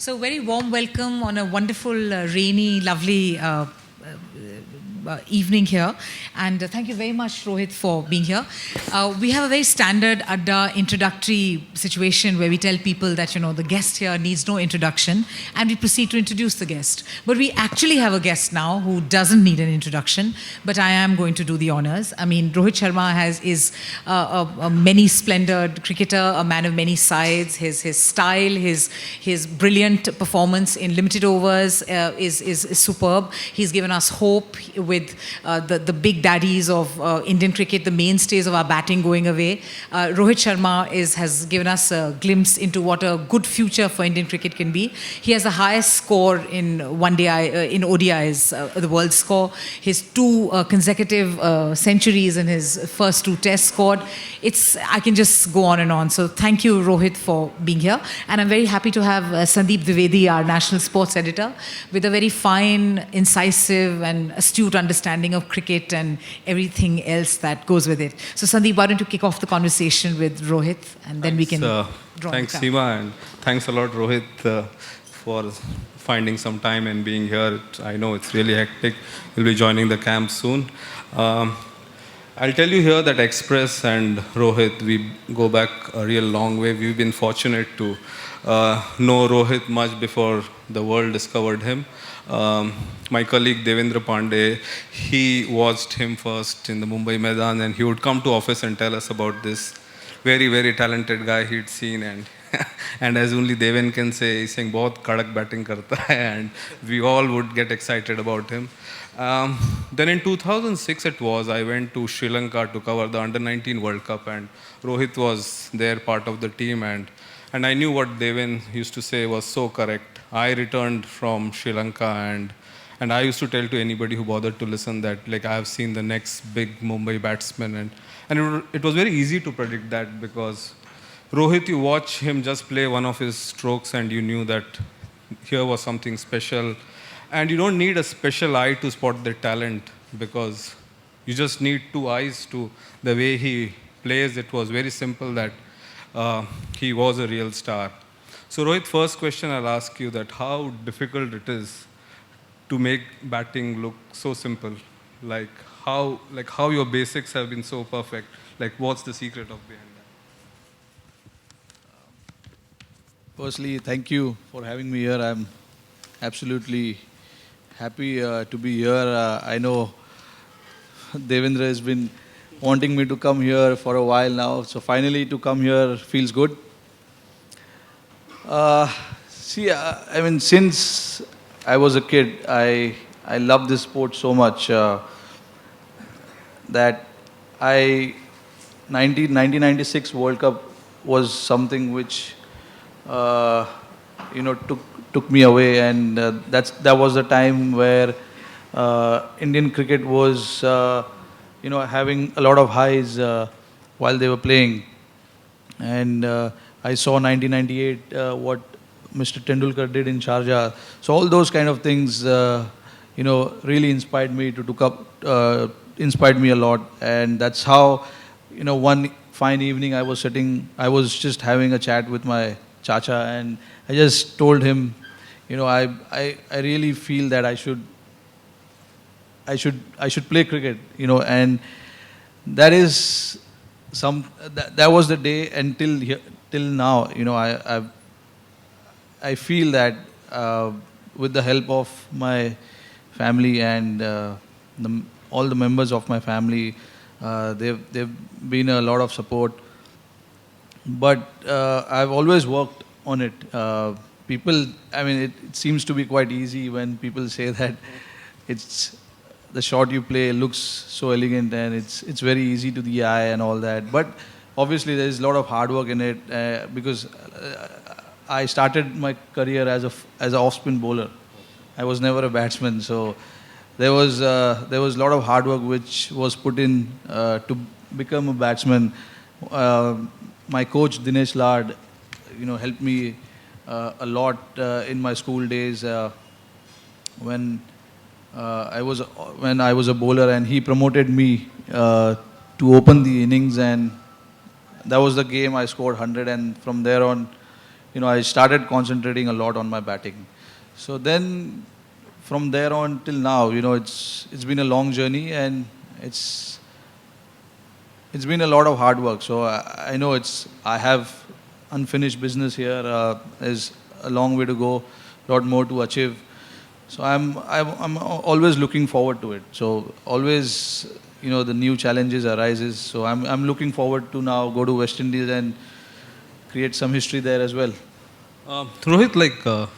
So very warm welcome on a wonderful, rainy, lovely evening here. And thank you very much, Rohit, for being here. We have a very standard Adda introductory situation where we tell people that, the guest here needs no introduction, and we proceed to introduce the guest. But we actually have a guest now who doesn't need an introduction, but I am going to do the honors. I mean, Rohit Sharma is a many-splendored cricketer, a man of many sides. His style, his brilliant performance in limited overs is superb. He's given us hope with the big daddies of Indian cricket, the mainstays of our batting going away. Rohit Sharma has given us a glimpse into what a good future for Indian cricket can be. He has the highest score in in ODIs, the world score. His two consecutive centuries in his first two tests scored. I can just go on and on. So thank you, Rohit, for being here. And I'm very happy to have Sandeep Dwivedi, our national sports editor, with a very fine, incisive and astute understanding of cricket and everything else that goes with it. So Sandeep, why don't you kick off the conversation with Rohit, and then we can draw Thanks, Seema, and thanks a lot, Rohit, for finding some time and being here. I know it's really hectic. You'll be joining the camp soon. I'll tell you here that Express and Rohit, we go back a real long way. We've been fortunate to know Rohit much before the world discovered him. My colleague Devendra Pandey, he watched him first in the Mumbai Maidan, and he would come to office and tell us about this very, very talented guy he'd seen, and as only Deven can say, he's saying, "Bahut kadak batting karta hai," and we all would get excited about him. Then in 2006 I went to Sri Lanka to cover the Under-19 World Cup, and Rohit was there, part of the team, and I knew what Deven used to say was so correct. I returned from Sri Lanka, and I used to tell to anybody who bothered to listen that, like, I have seen the next big Mumbai batsman, and it was very easy to predict that, because Rohit, you watch him just play one of his strokes and you knew that here was something special. And you don't need a special eye to spot the talent, because you just need two eyes to the way he plays. It was very simple that he was a real star. So Rohit, first question I'll ask you, that how difficult it is to make batting look so simple? Like how your basics have been so perfect. Like, what's the secret of behind that? Firstly, thank you for having me here. I'm absolutely happy to be here. I know Devendra has been wanting me to come here for a while now, so finally to come here feels good. I mean, since I was a kid, I love this sport so much that 1996 World Cup was something which took me away, and that was the time where Indian cricket was having a lot of highs while they were playing, and I saw 1998 what Mr. Tendulkar did in Sharjah. So all those kind of things really inspired me inspired me a lot, and that's how one fine evening I was just having a chat with my chacha, and I just told him, I really feel that I should play cricket, and that is that was the day until till now, I feel that with the help of my family and all the members of my family, they've been a lot of support. But I've always worked on it. It seems to be quite easy when people say that it's the shot you play looks so elegant and it's very easy to the eye and all that. But obviously there is a lot of hard work in it because I started my career as an off-spin bowler. I was never a batsman, so there was a lot of hard work which was put in to become a batsman. My coach Dinesh Lad, helped me a lot in my school days when I was a bowler, and he promoted me to open the innings, and that was the game I scored 100, and from there on, I started concentrating a lot on my batting. So then, from there on till now, it's been a long journey, and it's been a lot of hard work. So I know I have unfinished business here. There's a long way to go, a lot more to achieve. So I'm always looking forward to it. So always, the new challenges arises. So I'm looking forward to now go to West Indies and create some history there as well. Rohit,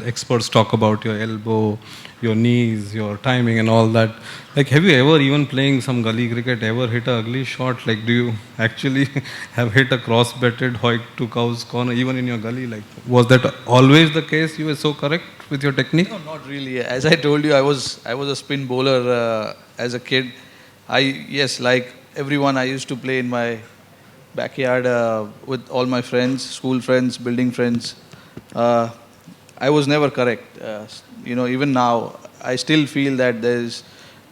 experts talk about your elbow, your knees, your timing and all that. Have you ever, even playing some gully cricket, ever hit a ugly shot? Do you actually have hit a cross-batted hoik to cow's corner, even in your gully? Was that always the case? You were so correct with your technique? No, not really. As I told you, I was a spin bowler as a kid. Yes, like everyone, I used to play in my backyard with all my friends, school friends, building friends. I was never correct. Even now, I still feel that there's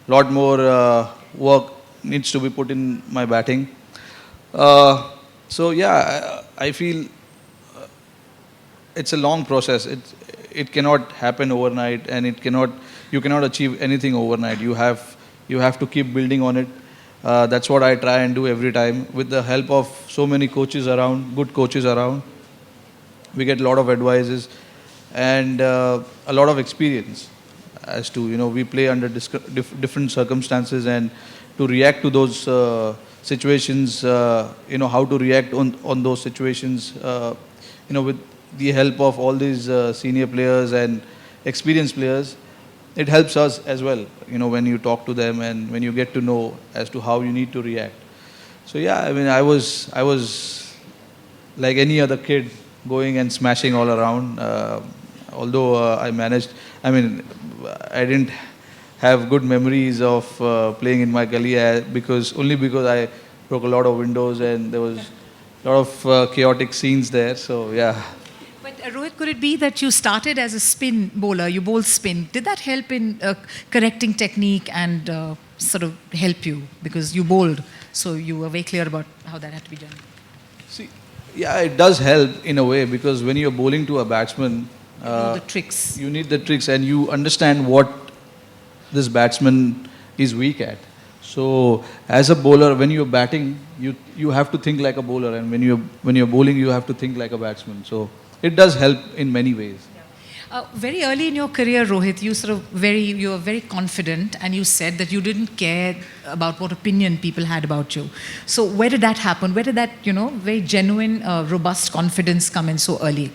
a lot more work needs to be put in my batting. So yeah, I feel it's a long process. It cannot happen overnight, and you cannot achieve anything overnight. You have to keep building on it. That's what I try and do every time. With the help of so many coaches around, good coaches around, we get a lot of advices and a lot of experience as to, we play under different circumstances, and to react to those situations, how to react on those situations, with the help of all these senior players and experienced players. It helps us as well, when you talk to them and when you get to know as to how you need to react. So yeah, I was like any other kid, going and smashing all around. Although I managed, I didn't have good memories of playing in my gully because I broke a lot of windows and there was a lot of chaotic scenes there. So yeah. But Rohit, could it be that you started as a spin bowler, you bowled spin? Did that help in correcting technique and sort of help you? Because you bowled, so you were very clear about how that had to be done. See, yeah, it does help in a way, because when you're bowling to a batsman, you know the tricks. You need the tricks, and you understand what this batsman is weak at. So as a bowler, when you're batting, you have to think like a bowler, and when you're bowling, you have to think like a batsman. So it does help in many ways. Very early in your career, Rohit, you were very confident, and you said that you didn't care about what opinion people had about you. So where did that happen? Where did that, very genuine, robust confidence come in so early?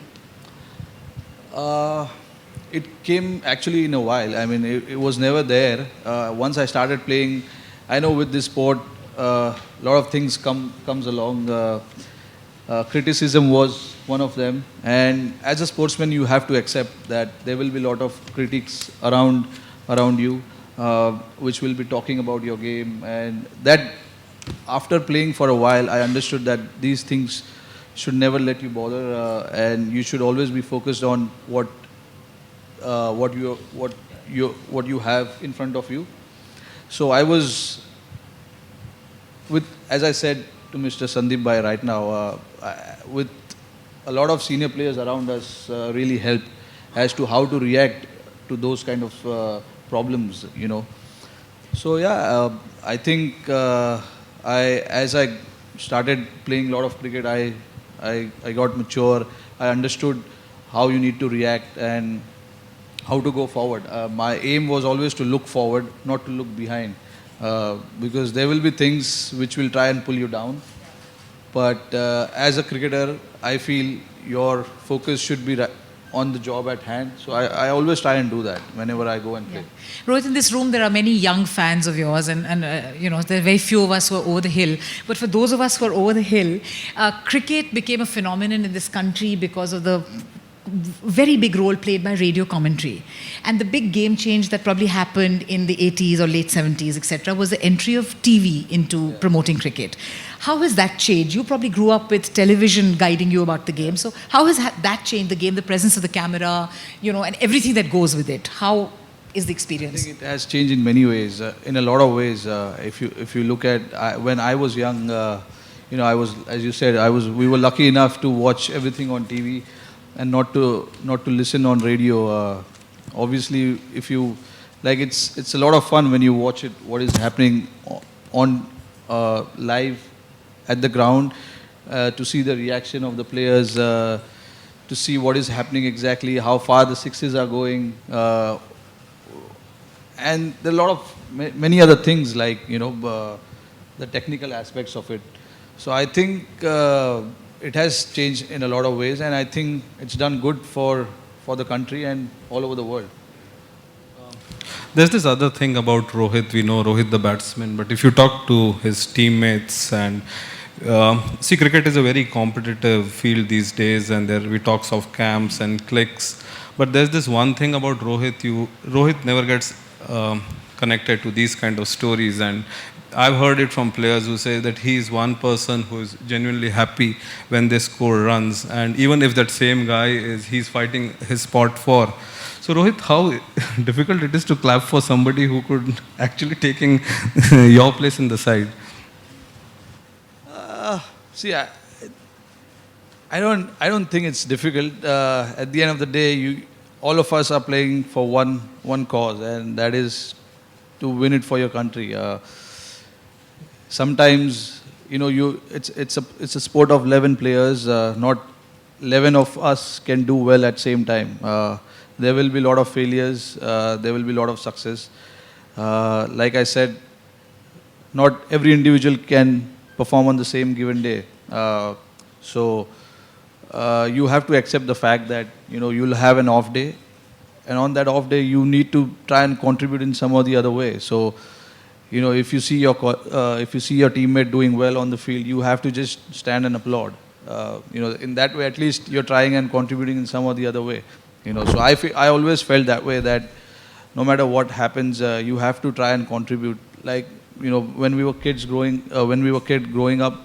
It came actually in a while. It was never there. Once I started playing, I know with this sport, a lot of things comes along. Criticism was one of them, and as a sportsman, you have to accept that there will be a lot of critics around you, which will be talking about your game. And that, after playing for a while, I understood that these things should never let you bother, and you should always be focused on what you have in front of you. So I was as I said to Mr. Sandeep Bhai right now, with a lot of senior players around us, really helped as to how to react to those kind of problems, So yeah, I think as I started playing a lot of cricket, I got mature. I understood how you need to react and how to go forward. My aim was always to look forward, not to look behind, because there will be things which will try and pull you down. But as a cricketer, I feel your focus should be on the job at hand. So I always try and do that whenever I go and play. Yeah. Rohit, in this room, there are many young fans of yours, and there are very few of us who are over the hill. But for those of us who are over the hill, cricket became a phenomenon in this country because of the very big role played by radio commentary. And the big game change that probably happened in the 80s or late 70s, etc., was the entry of TV into promoting cricket. How has that changed? You probably grew up with television guiding you about the game. So how has that changed the game, the presence of the camera, and everything that goes with it? How is the experience? I think it has changed in many ways, in a lot of ways. If you look at when I was young, I was, as you said, we were lucky enough to watch everything on TV. and not to listen on radio. Obviously, if you like, it's a lot of fun when you watch it. What is happening on live at the ground, to see the reaction of the players, to see what is happening exactly, how far the sixes are going, and there are a lot of many other things like the technical aspects of it. So I think it has changed in a lot of ways, and I think it's done good for the country and all over the world. There's this other thing about Rohit. We know Rohit the batsman, but if you talk to his teammates and see, cricket is a very competitive field these days, and there we talks of camps and cliques. But there's this one thing about Rohit. Rohit never gets connected to these kind of stories, and I've heard it from players who say that he is one person who is genuinely happy when they score runs, and even if that same guy he's fighting his spot for. So Rohit, how difficult it is to clap for somebody who could actually taking your place in the side? See, I don't think it's difficult. At the end of the day, all of us are playing for one cause, and that is to win it for your country. Sometimes, it's a sport of 11 players. Not 11 of us can do well at same time. There will be a lot of failures. There will be a lot of success. Like I said, not every individual can perform on the same given day. So you have to accept the fact that you'll have an off day, and on that off day you need to try and contribute in some or the other way. So if you see your teammate doing well on the field, you have to just stand and applaud. In that way, at least you're trying and contributing in some or the other way. So I always felt that way, that no matter what happens, you have to try and contribute. Like when we were kids growing up,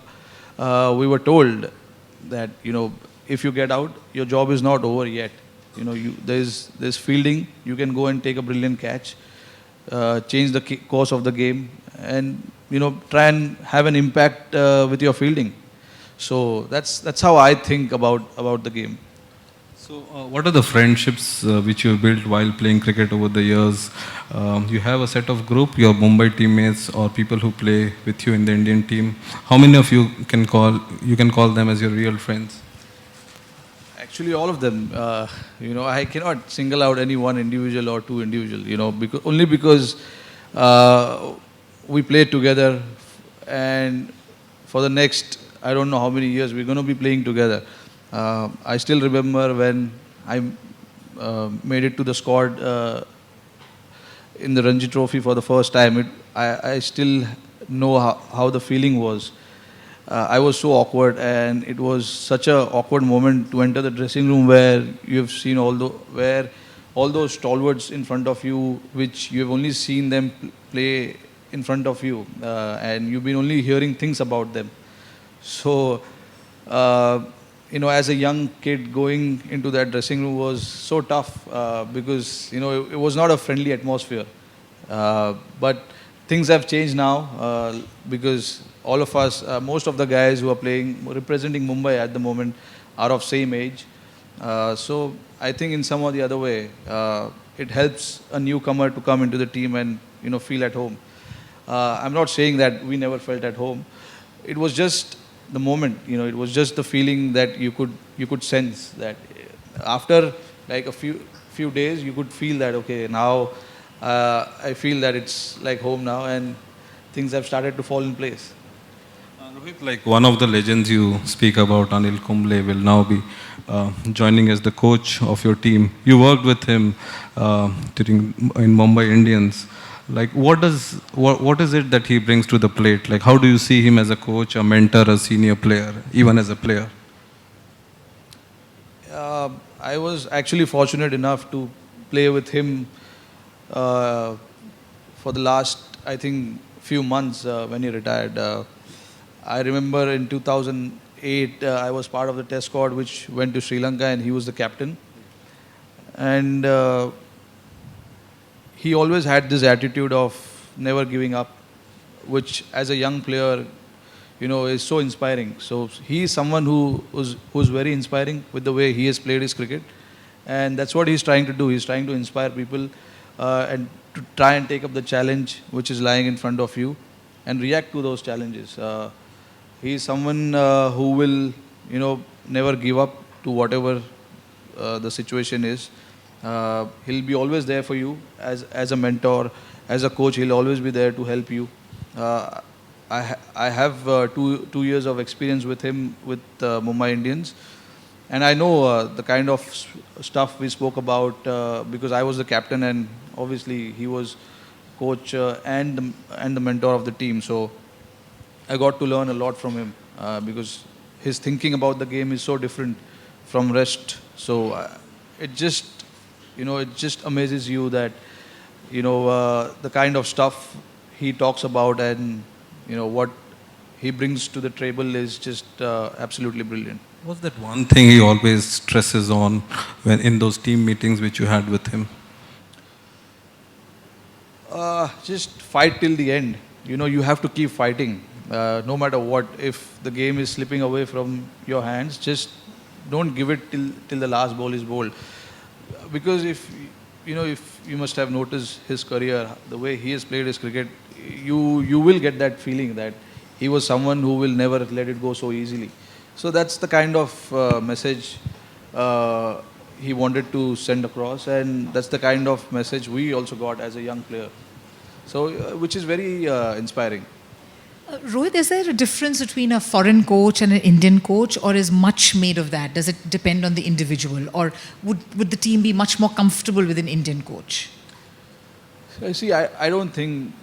we were told that if you get out, your job is not over yet. There's fielding. You can go and take a brilliant catch, change the course of the game, and try and have an impact with your fielding. So that's how I think about the game. So, what are the friendships which you built while playing cricket over the years? You have a set of group, your Mumbai teammates or people who play with you in the Indian team. How many of you can call them as your real friends? Actually, all of them. I cannot single out any one individual or two individual. Because we played together, and for the next, I don't know how many years we're going to be playing together. I still remember when I made it to the squad in the Ranji Trophy for the first time. I still know how the feeling was. I was so awkward, and it was such an awkward moment to enter the dressing room where you have seen all those stalwarts in front of you, which you have only seen them play in front of you, and you've been only hearing things about them. So, as a young kid, going into that dressing room was so tough because it was not a friendly atmosphere. But things have changed now because all of us, most of the guys who are representing Mumbai at the moment, are of same age. So I think in some or the other way, it helps a newcomer to come into the team and feel at home. I'm not saying that we never felt at home. It was just the moment, it was just the feeling that you could sense that after like a few days, you could feel that okay, now I feel that it's like home now, and things have started to fall in place. Rohit, like one of the legends you speak about, Anil Kumble, will now be joining as the coach of your team. You worked with him in Mumbai Indians. Like, what is it that he brings to the plate? Like, how do you see him as a coach, a mentor, a senior player, even as a player? I was actually fortunate enough to play with him for the last, I think, few months when he retired. I remember in 2008, I was part of the test squad which went to Sri Lanka, and he was the captain. And he always had this attitude of never giving up, which as a young player, is so inspiring. So he is someone who's very inspiring with the way he has played his cricket, and that's what he's trying to do. He's trying to inspire people and to try and take up the challenge which is lying in front of you and react to those challenges. He is someone who will, never give up to whatever the situation is. He'll be always there for you as a mentor, as a coach. He'll always be there to help you. I have 2 years of experience with him with Mumbai Indians, and I know the kind of stuff we spoke about because I was the captain, and obviously he was coach and the mentor of the team. So I got to learn a lot from him because his thinking about the game is so different from rest. So it just amazes you that the kind of stuff he talks about and what he brings to the table is just absolutely brilliant. What's that one thing he always stresses on when in those team meetings which you had with him? Just fight till the end. You have to keep fighting, no matter what. If the game is slipping away from your hands, just don't give it till the last ball is bowled. Because if you must have noticed his career, the way he has played his cricket, you will get that feeling that he was someone who will never let it go so easily. So that's the kind of message he wanted to send across, and that's the kind of message we also got as a young player. So, which is very inspiring. Rohit, is there a difference between a foreign coach and an Indian coach, or is much made of that? Does it depend on the individual, or would the team be much more comfortable with an Indian coach? See, I don't think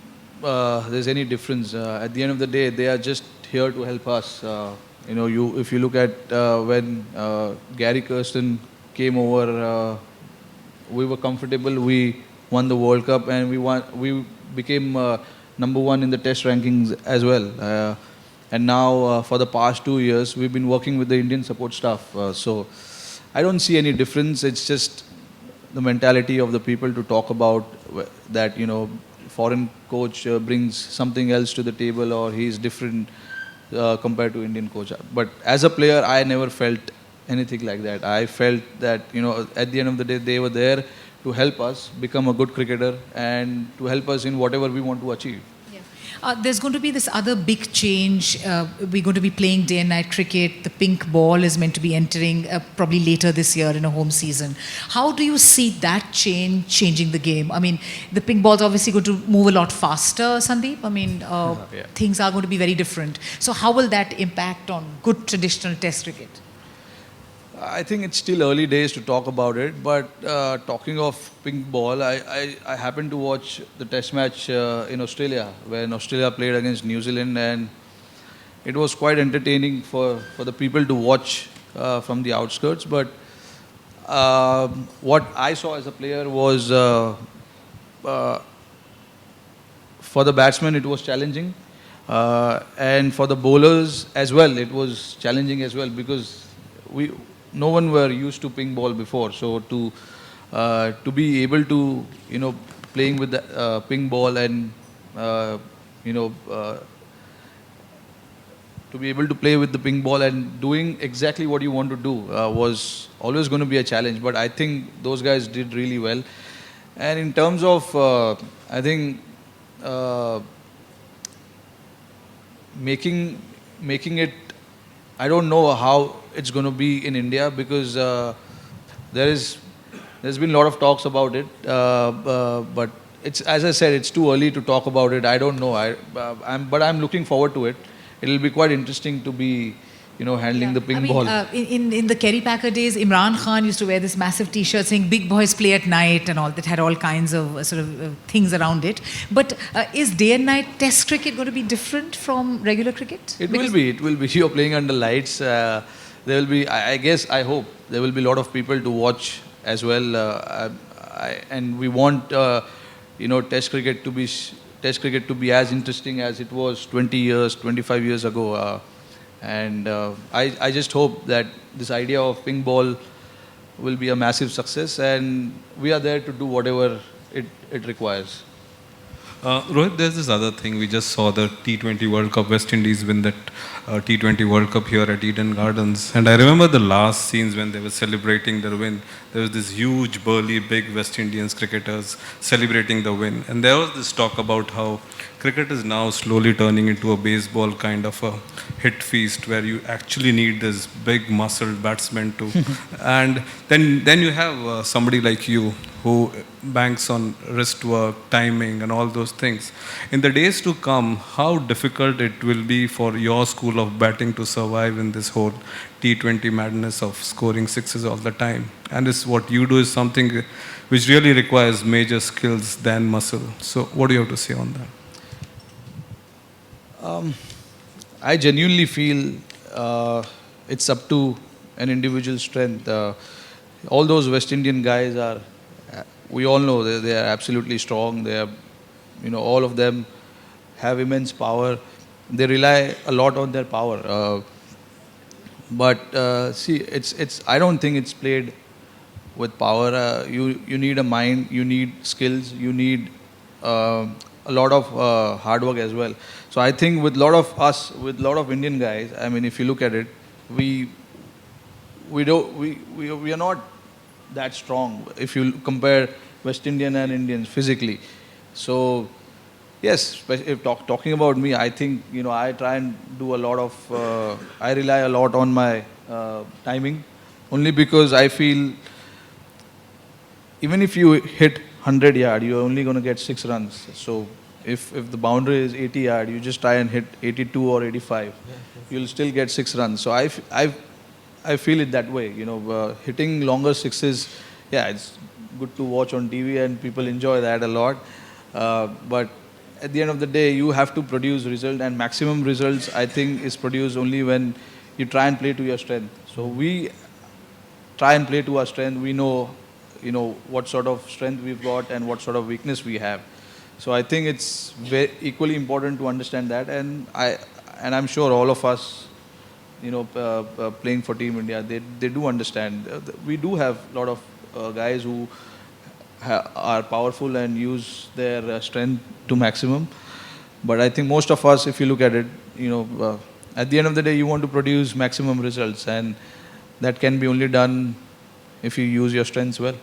there's any difference. At the end of the day, they are just here to help us. If you look at when Gary Kirsten came over, we were comfortable. We won the World Cup, and we became number one in the test rankings as well. And now for the past 2 years, we've been working with the Indian support staff. So I don't see any difference. It's just the mentality of the people to talk about that, foreign coach brings something else to the table, or he's different compared to Indian coach. But as a player, I never felt anything like that. I felt that, at the end of the day, they were there to help us become a good cricketer and to help us in whatever we want to achieve. There's going to be this other big change. We're going to be playing day and night cricket. The pink ball is meant to be entering probably later this year in a home season. How do you see that changing the game? I mean, the pink ball's obviously going to move a lot faster, Sandeep. I mean, things are going to be very different. So how will that impact on good traditional test cricket? I think it's still early days to talk about it, but talking of pink ball, I happened to watch the test match in Australia when Australia played against New Zealand, and it was quite entertaining for the people to watch from the outskirts. But what I saw as a player was for the batsmen it was challenging, and for the bowlers as well it was challenging as well, because no one were used to pink ball before. So to be able to playing with the pink ball and to be able to play with the pink ball and doing exactly what you want to do was always going to be a challenge. But I think those guys did really well. And in terms of I think making it, I don't know how it's going to be in India, because there's been a lot of talks about it, but it's, as I said, it's too early to talk about it. I don't know. But I'm looking forward to it. It'll be quite interesting to be handling the pink ball. In the Kerry Packer days, Imran Khan used to wear this massive T-shirt saying "Big boys play at night" and all that, had all kinds of things around it. But is day and night Test cricket going to be different from regular cricket? It will be. You're playing under lights. There will be. I hope there will be a lot of people to watch as well. And we want Test cricket to be as interesting as it was 20 years, 25 years ago. And I just hope that this idea of pink ball will be a massive success, and we are there to do whatever it requires. Rohit, there's this other thing. We just saw the T20 World Cup. West Indies win that T20 World Cup here at Eden Gardens. And I remember the last scenes when they were celebrating their win. There was this huge, burly, big West Indians cricketers celebrating the win. And there was this talk about how cricket is now slowly turning into a baseball kind of a hit feast where you actually need this big muscled batsman to. And then you have somebody like you who banks on wrist work, timing, and all those things. In the days to come, how difficult it will be for your school of batting to survive in this whole T20 madness of scoring sixes all the time. And this, what you do is something which really requires major skills than muscle. So what do you have to say on that? I genuinely feel it's up to an individual strength. All those West Indian guys are, we all know they are absolutely strong. They are, all of them have immense power. They rely a lot on their power. But see, I don't think it's played with power. You need a mind, you need skills, you need a lot of hard work as well. So I think with a lot of Indian guys, I mean, if you look at it, we are not that strong if you compare West Indian and Indians physically. So yes, if talking about me, I think I try and do a lot of. I rely a lot on my timing, only because I feel even if you hit 100 yard, you're only going to get 6 runs. So if the boundary is 80 yard, you just try and hit 82 or 85, you'll still get 6 runs. So I feel it that way. Hitting longer sixes, yeah, it's good to watch on TV and people enjoy that a lot. But at the end of the day, you have to produce result, and maximum results, I think, is produced only when you try and play to your strength. So we try and play to our strength. We know, what sort of strength we've got and what sort of weakness we have. So I think it's equally important to understand that, and I'm sure all of us, playing for Team India, they do understand. We do have a lot of guys who are powerful and use their strength to maximum. But I think most of us, if you look at it, at the end of the day, you want to produce maximum results, and that can be only done if you use your strengths well.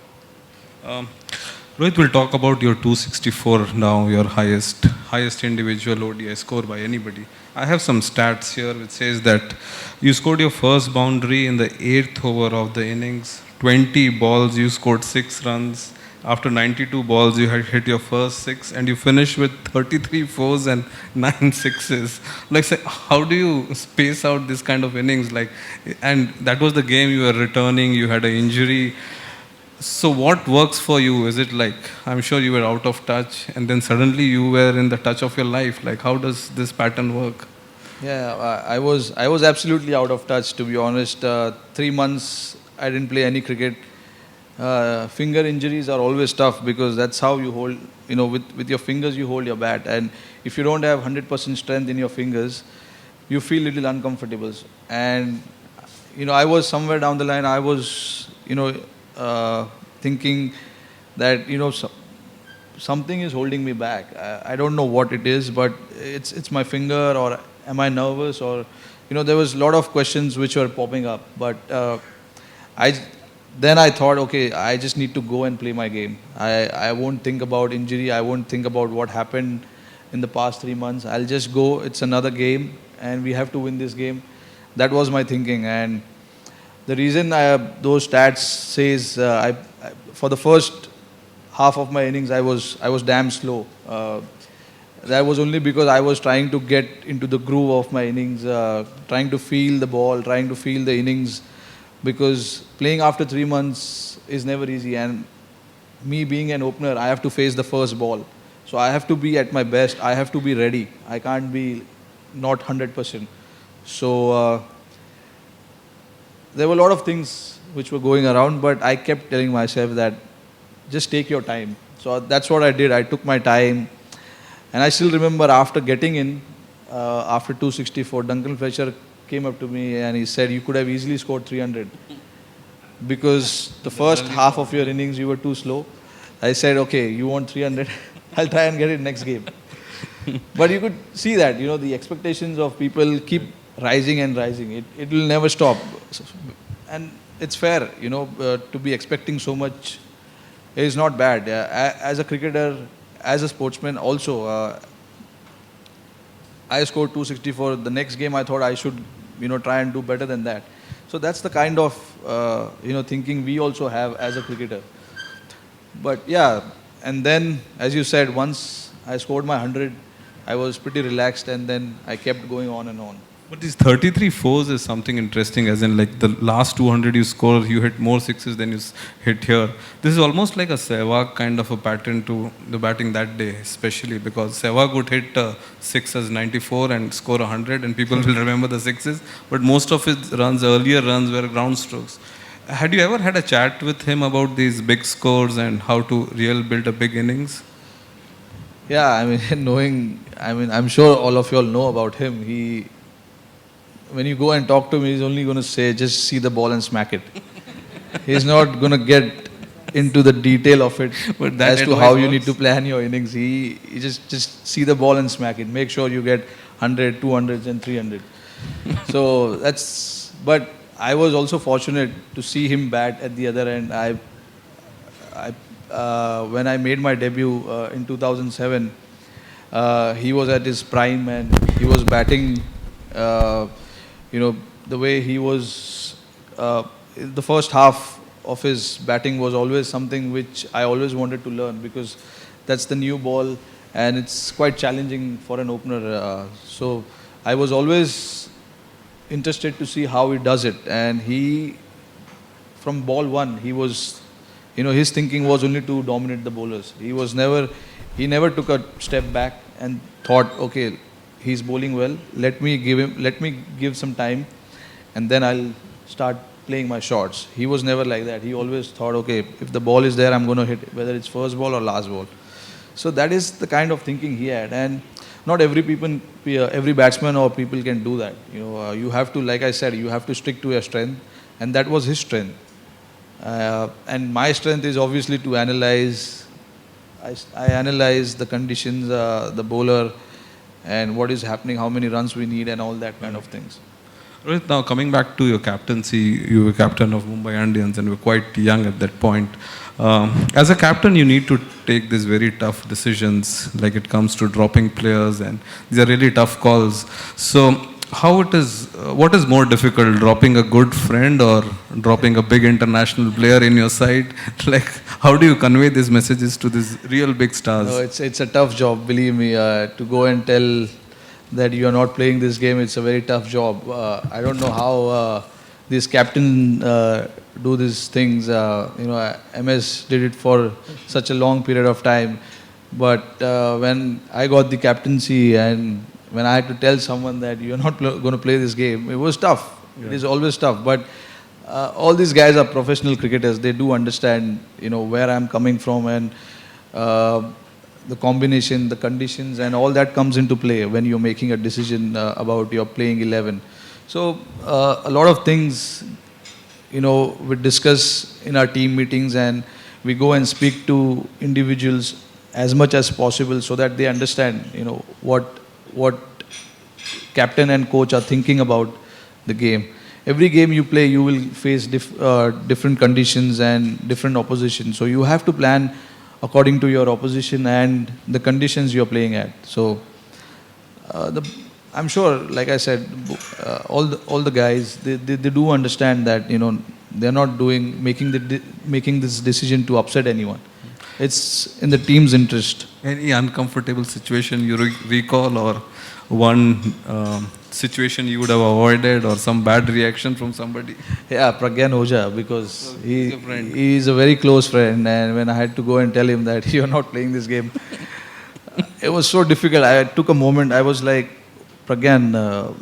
Rohit, will talk about your 264 now, your highest individual ODI score by anybody. I have some stats here which says that you scored your first boundary in the 8th over of the innings. 20 balls, you scored 6 runs. After 92 balls, you had hit your first 6, and you finished with 33 fours and 9 sixes. Like, say, how do you space out this kind of innings? And that was the game you were returning. You had an injury. So what works for you? Is it like, I'm sure you were out of touch and then suddenly you were in the touch of your life? Like, how does this pattern work? Yeah, I was absolutely out of touch, to be honest. 3 months I didn't play any cricket. Finger injuries are always tough because that's how you hold, with your fingers you hold your bat. And if you don't have 100% strength in your fingers, you feel a little uncomfortable. And, I was somewhere down the line, I was, thinking that something is holding me back. I don't know what it is, but it's my finger, or am I nervous, or there was a lot of questions which were popping up. But then I thought, okay, I just need to go and play my game. I won't think about injury. I won't think about what happened in the past 3 months. I'll just go. It's another game, and we have to win this game. That was my thinking. And the reason those stats says for the first half of my innings I was damn slow. That was only because I was trying to get into the groove of my innings, trying to feel the ball, trying to feel the innings, because playing after 3 months is never easy. And me being an opener, I have to face the first ball, so I have to be at my best. I have to be ready. I can't be not 100%. So there were a lot of things which were going around, but I kept telling myself that just take your time. So that's what I did. I took my time. And I still remember after getting in, after 264, Duncan Fletcher came up to me and he said, you could have easily scored 300 because the first half of your innings you were too slow. I said, okay, you want 300? I'll try and get it next game. But you could see that, the expectations of people keep rising and rising. It will never stop. And it's fair, to be expecting so much is not bad. As a cricketer, as a sportsman also, I scored 264. The next game I thought I should, try and do better than that. So that's the kind of, thinking we also have as a cricketer. But yeah, and then, as you said, once I scored my 100, I was pretty relaxed, and then I kept going on and on. But these 33 fours is something interesting, as in like the last 200 you score, you hit more sixes than you hit here. This is almost like a Sehwag kind of a pattern to the batting that day, especially because Sehwag would hit six as 94 and score 100, and people will remember the sixes. But most of his earlier runs were ground strokes. Had you ever had a chat with him about these big scores and how to build a big innings? Yeah, I'm sure all of you all know about him. When you go and talk to him, he's only going to say, just see the ball and smack it. He's not going to get into the detail of it as to how you need to plan your innings. He just see the ball and smack it. Make sure you get 100, 200s and 300. So but I was also fortunate to see him bat at the other end. When I made my debut in 2007, he was at his prime and he was batting, the way he was, the first half of his batting was always something which I always wanted to learn, because that's the new ball and it's quite challenging for an opener. So I was always interested to see how he does it. And from ball one, he was, his thinking was only to dominate the bowlers. He never took a step back and thought, okay, he's bowling well, let me give some time and then I'll start playing my shots. He was never like that. He always thought, okay, if the ball is there, I'm going to hit it, whether it's first ball or last ball. So that is the kind of thinking he had. And not every batsman or people can do that. You have to, like I said, you have to stick to your strength, and that was his strength. And my strength is obviously to analyze. I analyze the conditions, the bowler, and what is happening, how many runs we need, and all that kind of things. Rohit, now coming back to your captaincy, you were captain of Mumbai Indians and were quite young at that point. As a captain, you need to take these very tough decisions, like it comes to dropping players, and these are really tough calls. So, what is more difficult, dropping a good friend or dropping a big international player in your side? Like, how do you convey these messages to these real big stars? No, it's a tough job, believe me. To go and tell that you are not playing this game, it's a very tough job. I don't know how these captains do these things. MS did it for such a long period of time. But when I got the captaincy and when I had to tell someone that you're not going to play this game, it was tough. Yeah. It is always tough. But all these guys are professional cricketers. They do understand, where I'm coming from, and the combination, the conditions, and all that comes into play when you're making a decision about your playing 11. So a lot of things, we discuss in our team meetings, and we go and speak to individuals as much as possible so that they understand, what captain and coach are thinking about the game. Every game you play, you will face different conditions and different opposition. So you have to plan according to your opposition and the conditions you're playing at. So I'm sure, like I said, all the guys, they do understand that, they're not making this decision to upset anyone. It's in the team's interest. Any uncomfortable situation you recall, or one situation you would have avoided, or some bad reaction from somebody? Yeah, Pragyan Oja, because he's a very close friend, and when I had to go and tell him that you're not playing this game, it was so difficult. I took a moment. I was like, Pragyan,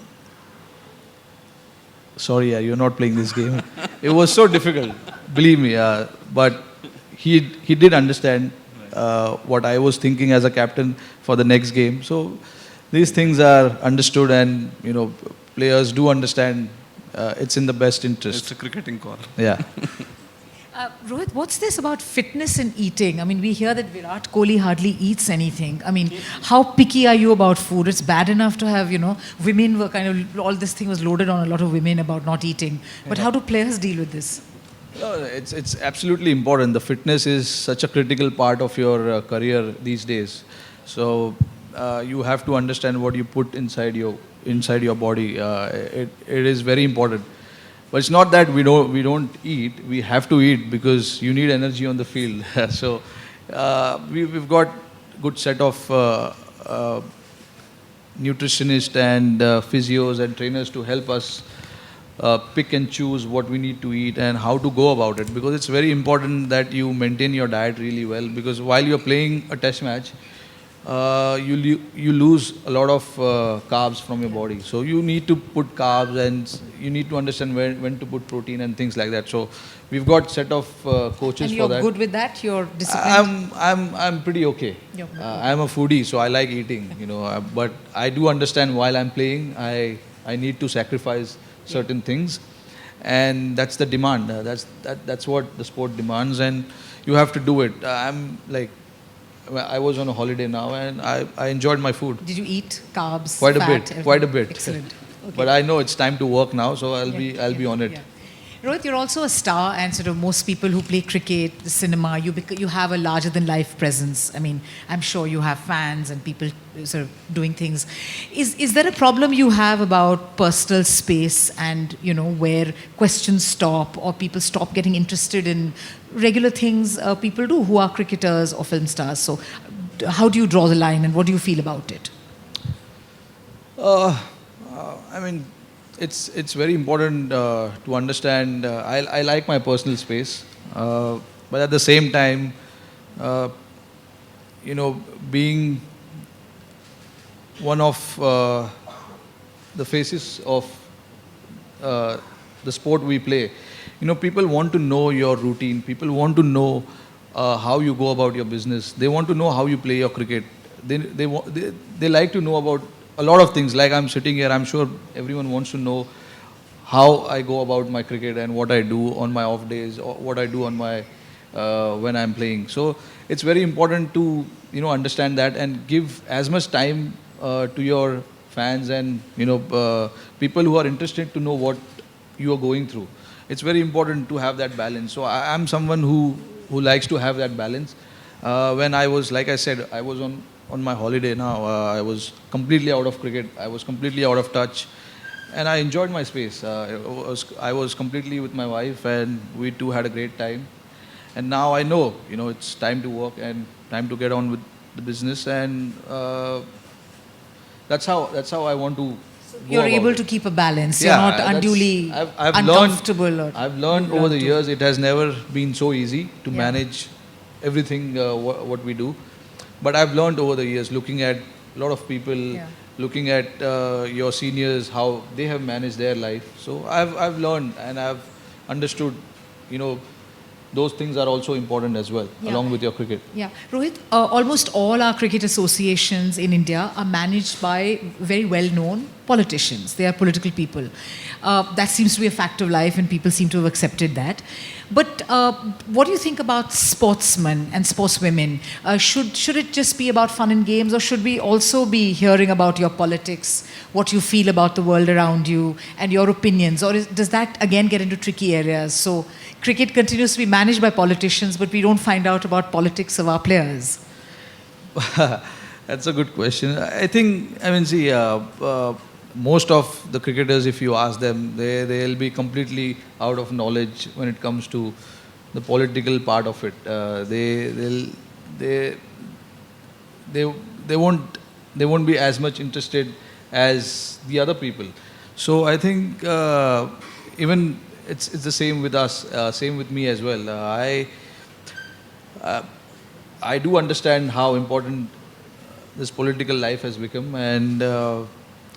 sorry, you're not playing this game. It was so difficult, believe me. But he did understand what I was thinking as a captain for the next game. So these things are understood, and players do understand. It's in the best interest. It's a cricketing call. Yeah. Rohit, what's this about fitness and eating? I mean, we hear that Virat Kohli hardly eats anything. I mean, how picky are you about food? It's bad enough to have, women were kind of, all this thing was loaded on a lot of women about not eating. But how do players deal with this? No, it's absolutely important. The fitness is such a critical part of your career these days. So you have to understand what you put inside your body. It is very important. But it's not that we don't eat. We have to eat because you need energy on the field. So we've got good set of nutritionists and physios and trainers to help us pick and choose what we need to eat and how to go about it, because it's very important that you maintain your diet really well, because while you're playing a test match, you lose a lot of carbs from your body. So you need to put carbs and you need to understand when to put protein and things like that. So we've got set of coaches and for that. And you're good with that? You're disciplined? I'm pretty okay. I'm a foodie, so I like eating, but I do understand while I'm playing, I need to sacrifice certain things, and that's the demand. That's what the sport demands, and you have to do it. I was on a holiday now, and I enjoyed my food. Did you eat carbs? Quite fat, a bit. Excellent. Okay. But I know it's time to work now, so I'll be on it. Yeah. Rohit, you're also a star, and sort of most people who play cricket, the cinema, you have a larger than life presence. I mean, I'm sure you have fans and people sort of doing things. Is there a problem you have about personal space and where questions stop or people stop getting interested in regular things people do who are cricketers or film stars? So, how do you draw the line, and what do you feel about it? I mean, it's very important to understand. I like my personal space, but at the same time, being one of the faces of the sport we play, people want to know your routine. People want to know how you go about your business. They want to know how you play your cricket. They like to know about a lot of things. Like I'm sitting here, I'm sure everyone wants to know how I go about my cricket and what I do on my off days or what I do on my when I'm playing. So it's very important to understand that and give as much time to your fans and people who are interested to know what you are going through. It's very important to have that balance. So I'm someone who likes to have that balance. When I was, like I said, I was on my holiday now. I was completely out of cricket. I was completely out of touch, and I enjoyed my space. I was completely with my wife, and we two had a great time. And now I know, it's time to work and time to get on with the business, and that's how I want to. You're able to keep a balance. You're not unduly uncomfortable. I've learned over the years. It has never been so easy to manage everything what we do. But I've learned over the years, looking at a lot of people, looking at your seniors, how they have managed their life. So I've learned and I've understood, those things are also important as well, along with your cricket. Yeah. Rohit, almost all our cricket associations in India are managed by very well-known politicians. They are political people. That seems to be a fact of life, and people seem to have accepted that. But what do you think about sportsmen and sportswomen? Should it just be about fun and games, or should we also be hearing about your politics, what you feel about the world around you, and your opinions? Or does that again get into tricky areas? So cricket continues to be managed by politicians, but we don't find out about politics of our players. That's a good question. See, most of the cricketers, if you ask them, they'll be completely out of knowledge when it comes to the political part of it. They won't be as much interested as the other people. So I think even it's the same with us, same with me as well. I do understand how important this political life has become, and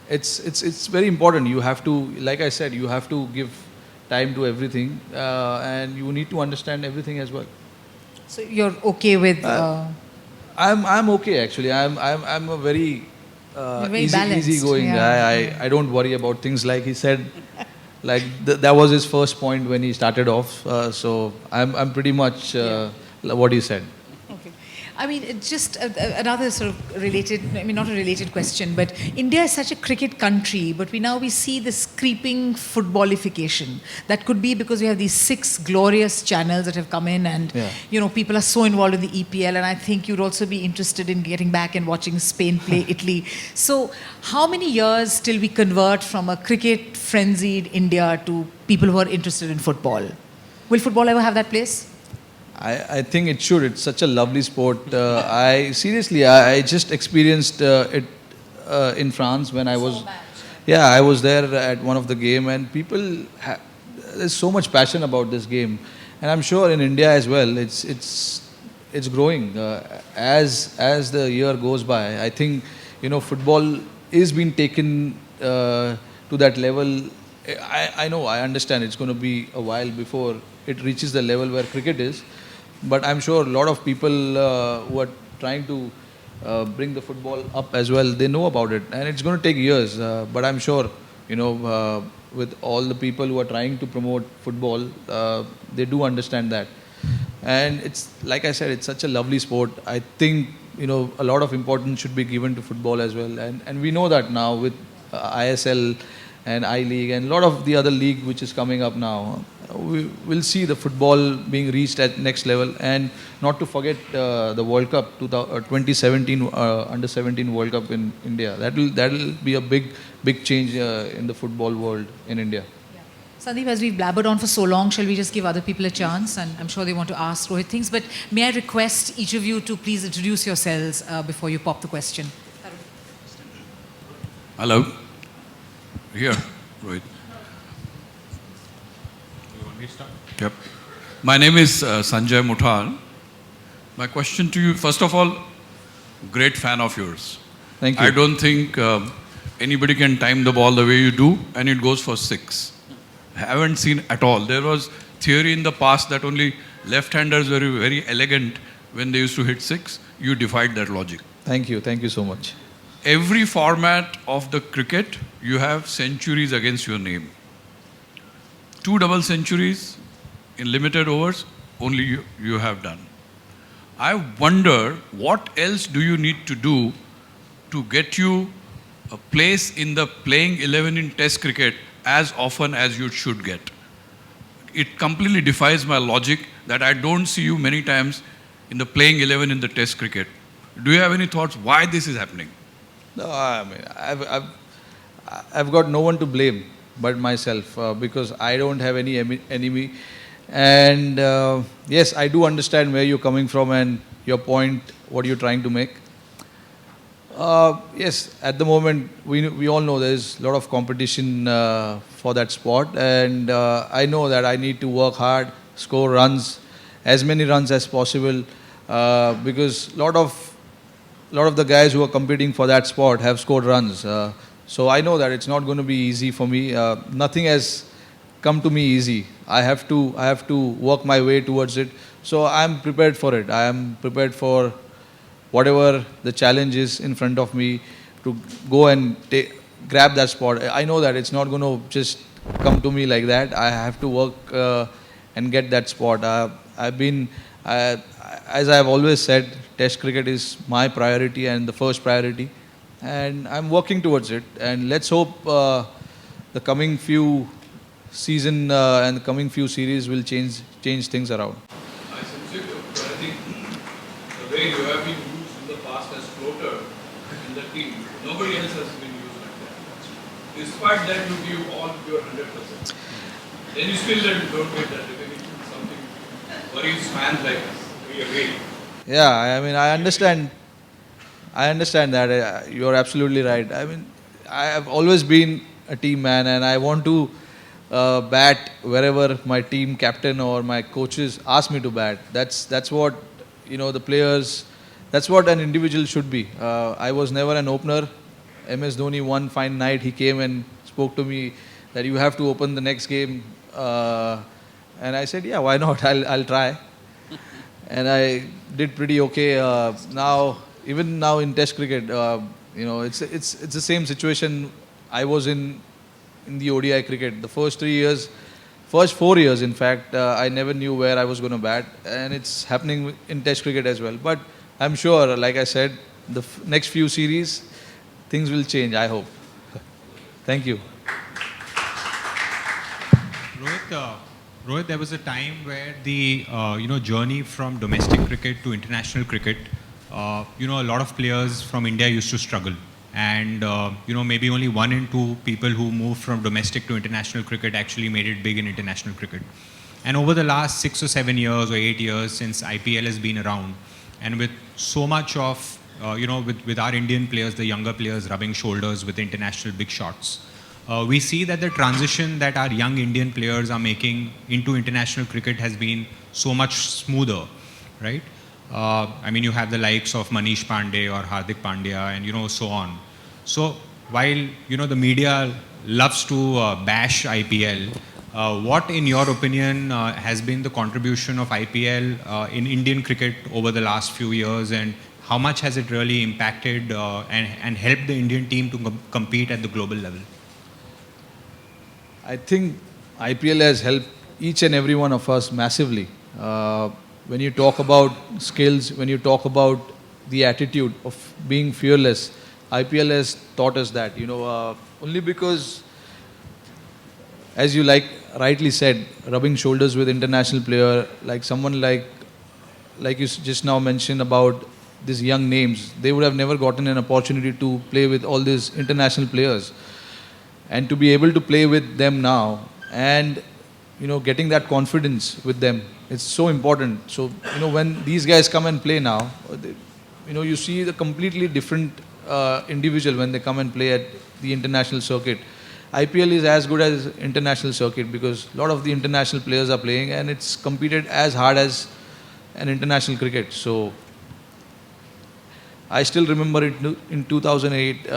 it's very important. You have to, like I said, you have to give time to everything, and you need to understand everything as well. So you're okay with? I'm okay actually. I'm a very balanced, easygoing guy. I don't worry about things like he said. like that was his first point when he started off. So I'm pretty much what he said. Okay. I mean, it's just another sort of related, I mean, not a related question, but India is such a cricket country, but we see this creeping footballification. That could be because we have these 6 glorious channels that have come in and, people are so involved in the EPL, and I think you'd also be interested in getting back and watching Spain play Italy. So how many years till we convert from a cricket frenzied India to people who are interested in football? Will football ever have that place? I think it should. It's such a lovely sport. I just experienced it in France when I was. Yeah, I was there at one of the game, and there's so much passion about this game, and I'm sure in India as well. It's growing as the year goes by. I think football is being taken to that level. I understand it's going to be a while before it reaches the level where cricket is. But I'm sure a lot of people who are trying to bring the football up as well, they know about it. And it's going to take years. But I'm sure, with all the people who are trying to promote football, they do understand that. And it's, like I said, it's such a lovely sport. I think, a lot of importance should be given to football as well. And we know that now with ISL and I-League and a lot of the other league which is coming up now. We will see the football being reached at next level, and not to forget the World Cup 2017 under 17 World Cup in India. That will be a big change in the football world in India. Yeah. Sandeep, as we've blabbered on for so long, shall we just give other people a chance? And I'm sure they want to ask Rohit things, but may I request each of you to please introduce yourselves before you pop the question. Hello. Here, Rohit. Yep. My name is Sanjay Muthal. My question to you, first of all, great fan of yours. Thank you. I don't think anybody can time the ball the way you do, and it goes for 6. I haven't seen at all. There was theory in the past that only left-handers were very elegant when they used to hit 6. You defied that logic. Thank you so much. Every format of the cricket, you have centuries against your name. 2 double centuries in limited overs, only you have done. I wonder what else do you need to do to get you a place in the playing 11 in Test cricket as often as you should get. It completely defies my logic that I don't see you many times in the playing 11 in the Test cricket. Do you have any thoughts why this is happening? No, I mean, I've got no one to blame but myself, because I don't have any enemy. And yes, I do understand where you're coming from and your point, what you're trying to make. Yes, at the moment, we all know there's a lot of competition for that spot. And I know that I need to work hard, score runs, as many runs as possible, because a lot of the guys who are competing for that spot have scored runs. So I know that it's not going to be easy for me. Nothing has come to me easy. I have to work my way towards it. So I'm prepared for it. I am prepared for whatever the challenge is in front of me to go and grab that spot. I know that it's not going to just come to me like that. I have to work and get that spot. As I've always said, Test cricket is my priority and the first priority. And I'm working towards it. And let's hope the coming few season and the coming few series will change things around. I sincerely hope. I think the way you have been used in the past as floater in the team, nobody else has been used like that. Despite that, you give all your 100%. Then you still don't get that recognition. Something worries fans like us. We agree. Yeah, I mean, I understand that. You're absolutely right. I mean, I have always been a team man, and I want to bat wherever my team captain or my coaches ask me to bat. That's what, the players, that's what an individual should be. I was never an opener. MS Dhoni, one fine night, he came and spoke to me that you have to open the next game. And I said, yeah, why not? I'll try. And I did pretty okay. Even now in Test cricket, it's the same situation I was in in the ODI cricket. The first 3 years, first 4 years, in fact, I never knew where I was going to bat, and it's happening in Test cricket as well. But I'm sure, like I said, the next few series, things will change, I hope. Thank you. Rohit, there was a time where the journey from domestic cricket to international cricket, a lot of players from India used to struggle, and maybe only 1 in 2 people who moved from domestic to international cricket actually made it big in international cricket. And over the last 6 or 7 years or 8 years since IPL has been around, and with so much of with our Indian players, the younger players rubbing shoulders with international big shots, we see that the transition that our young Indian players are making into international cricket has been so much smoother, right? You have the likes of Manish Pandey or Hardik Pandya and, so on. So while, the media loves to bash IPL, what, in your opinion, has been the contribution of IPL in Indian cricket over the last few years, and how much has it really impacted and helped the Indian team to compete at the global level? I think IPL has helped each and every one of us massively. When you talk about skills, when you talk about the attitude of being fearless, IPL has taught us that. Only because, as you rightly said, rubbing shoulders with international player, like someone like you just now mentioned about these young names, they would have never gotten an opportunity to play with all these international players. And to be able to play with them now and, getting that confidence with them, it's so important. So, when these guys come and play now, you see the completely different individual when they come and play at the international circuit. IPL is as good as international circuit because a lot of the international players are playing and it's competed as hard as an international cricket. So, I still remember in 2008,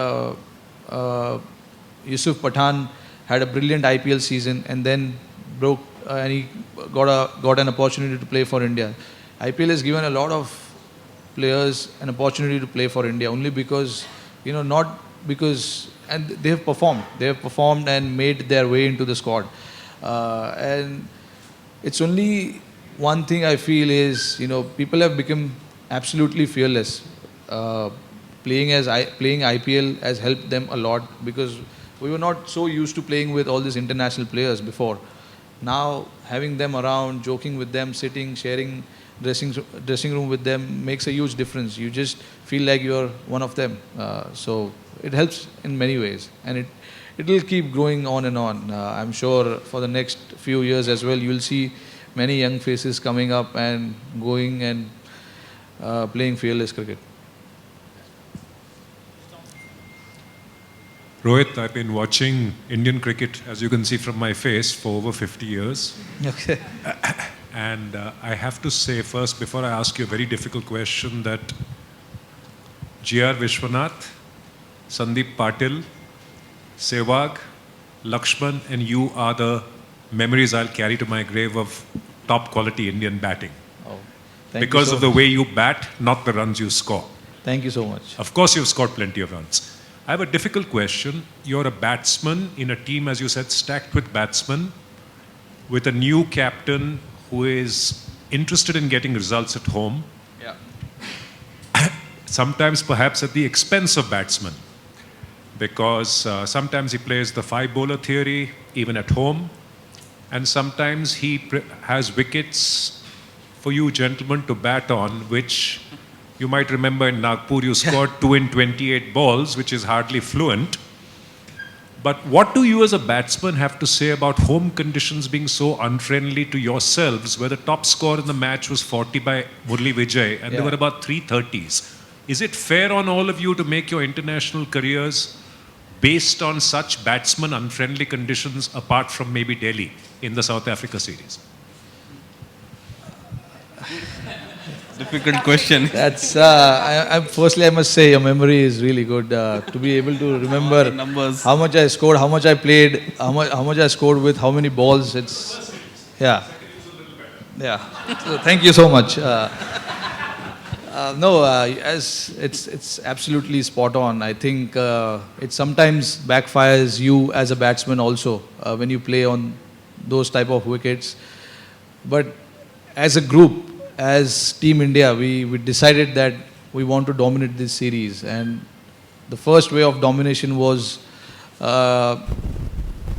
Yusuf Pathan had a brilliant IPL season and then broke and he got an opportunity to play for India. IPL has given a lot of players an opportunity to play for India only because, not because, and they have performed and made their way into the squad. And it's only one thing I feel is, people have become absolutely fearless. Playing IPL has helped them a lot because we were not so used to playing with all these international players before. Now, having them around, joking with them, sitting, sharing dressing room with them makes a huge difference. You just feel like you're one of them. So it helps in many ways. And it will keep growing on and on. I'm sure for the next few years as well, you'll see many young faces coming up and going and playing fearless cricket. Rohit, I've been watching Indian cricket, as you can see from my face, for over 50 years. Okay. And I have to say first, before I ask you a very difficult question, that G.R. Vishwanath, Sandeep Patil, Sehwag, Lakshman, and you are the memories I'll carry to my grave of top quality Indian batting. Oh, because of the way you bat, not the runs you score. Thank you so much. Of course, you've scored plenty of runs. I have a difficult question. You're a batsman in a team, as you said, stacked with batsmen, with a new captain who is interested in getting results at home. Yeah. Sometimes perhaps at the expense of batsmen, because sometimes he plays the 5-bowler theory, even at home, and sometimes he has wickets for you gentlemen to bat on, which you might remember in Nagpur you scored 2 in 28 balls, which is hardly fluent. But what do you as a batsman have to say about home conditions being so unfriendly to yourselves, where the top score in the match was 40 by Murli Vijay and there were about 330s? Is it fair on all of you to make your international careers based on such batsman unfriendly conditions, apart from maybe Delhi in the South Africa series? Difficult question. That's firstly I must say your memory is really good to be able to remember Numbers. how much I scored, how much I played, how much I scored with how many balls. It's So thank you so much. No, as it's absolutely spot on. I think it sometimes backfires you as a batsman also when you play on those type of wickets. But as a group, as Team India, we decided that we want to dominate this series, and the first way of domination was to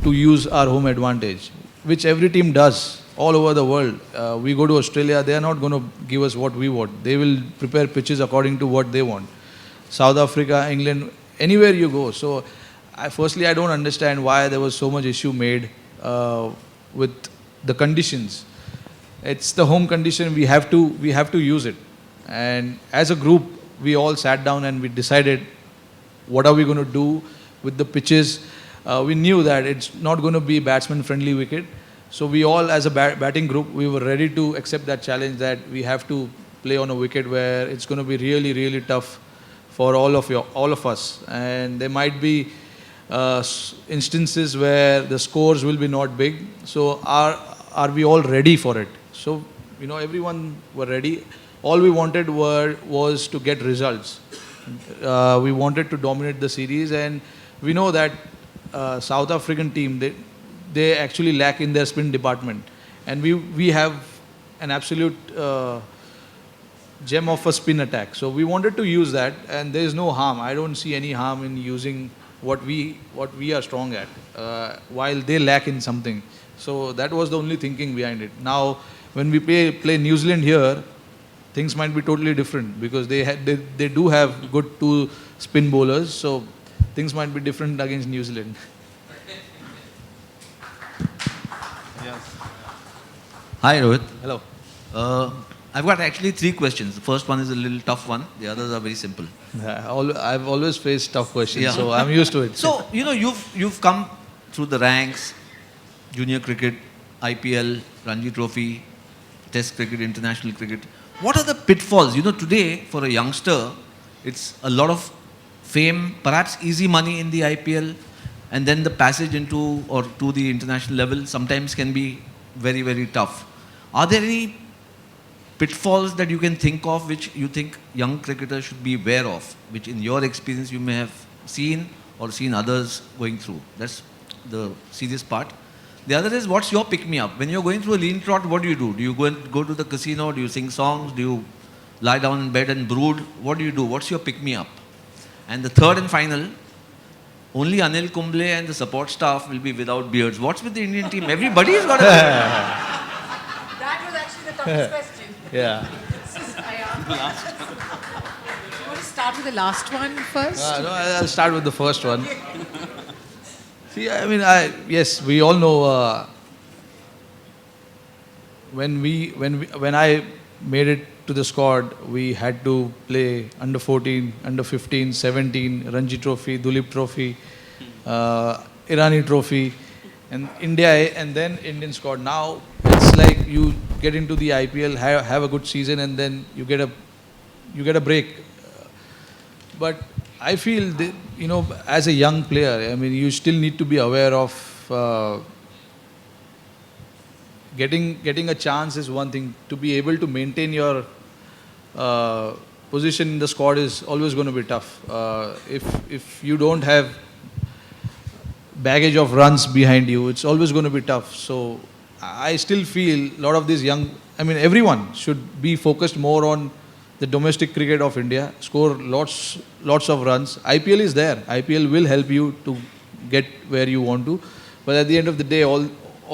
use our home advantage, which every team does all over the world. We go to Australia, they are not going to give us what we want. They will prepare pitches according to what they want. South Africa, England, anywhere you go. So, firstly, I don't understand why there was so much issue made with the conditions. It's the home condition. We have to use it. And as a group, we all sat down and we decided what are we going to do with the pitches. We knew that it's not going to be batsman-friendly wicket. So we all, as a batting group, we were ready to accept that challenge that we have to play on a wicket where it's going to be really, really tough for all of us. And there might be instances where the scores will be not big. So are we all ready for it? So, everyone were ready. All we wanted was to get results. We wanted to dominate the series, and we know that South African team, they actually lack in their spin department, and we have an absolute gem of a spin attack. So we wanted to use that, and there is no harm. I don't see any harm in using what we are strong at, while they lack in something. So that was the only thinking behind it. Now, when we play New Zealand here, things might be totally different because they do have good two spin bowlers. So things might be different against New Zealand. Hi, Rohit. Hello. I've got actually 3 questions. The first one is a little tough one. The others are very simple. I've always faced tough questions, Yeah. so I'm used to it. So, you've come through the ranks, junior cricket, IPL, Ranji Trophy, Test cricket, international cricket. What are the pitfalls? Today, for a youngster, it's a lot of fame, perhaps easy money in the IPL, and then the passage into or to the international level sometimes can be very, very tough. Are there any pitfalls that you can think of which you think young cricketers should be aware of, which in your experience you may have seen or seen others going through? That's the serious part. The other is, what's your pick-me-up? When you're going through a lean trot, what do you do? Do you go to the casino? Do you sing songs? Do you lie down in bed and brood? What do you do? What's your pick-me-up? And the third and final, only Anil Kumble and the support staff will be without beards. What's with the Indian team? Everybody's got a... That was actually the toughest question. Yeah. You want to start with the last one first? No, I'll start with the first one. See, yes, we all know when I made it to the squad, we had to play under 14, under 15, 17, Ranji Trophy, Dulip Trophy, Irani Trophy, and India, and then Indian squad. Now it's like you get into the IPL, have a good season, and then you get a break. But I feel that, as a young player, you still need to be aware of getting a chance is one thing. To be able to maintain your position in the squad is always going to be tough. If you don't have baggage of runs behind you, it's always going to be tough. So I still feel a lot of these everyone should be focused more on the domestic cricket of India, score lots of runs. IPL is there. IPL will help you to get where you want to. But at the end of the day, all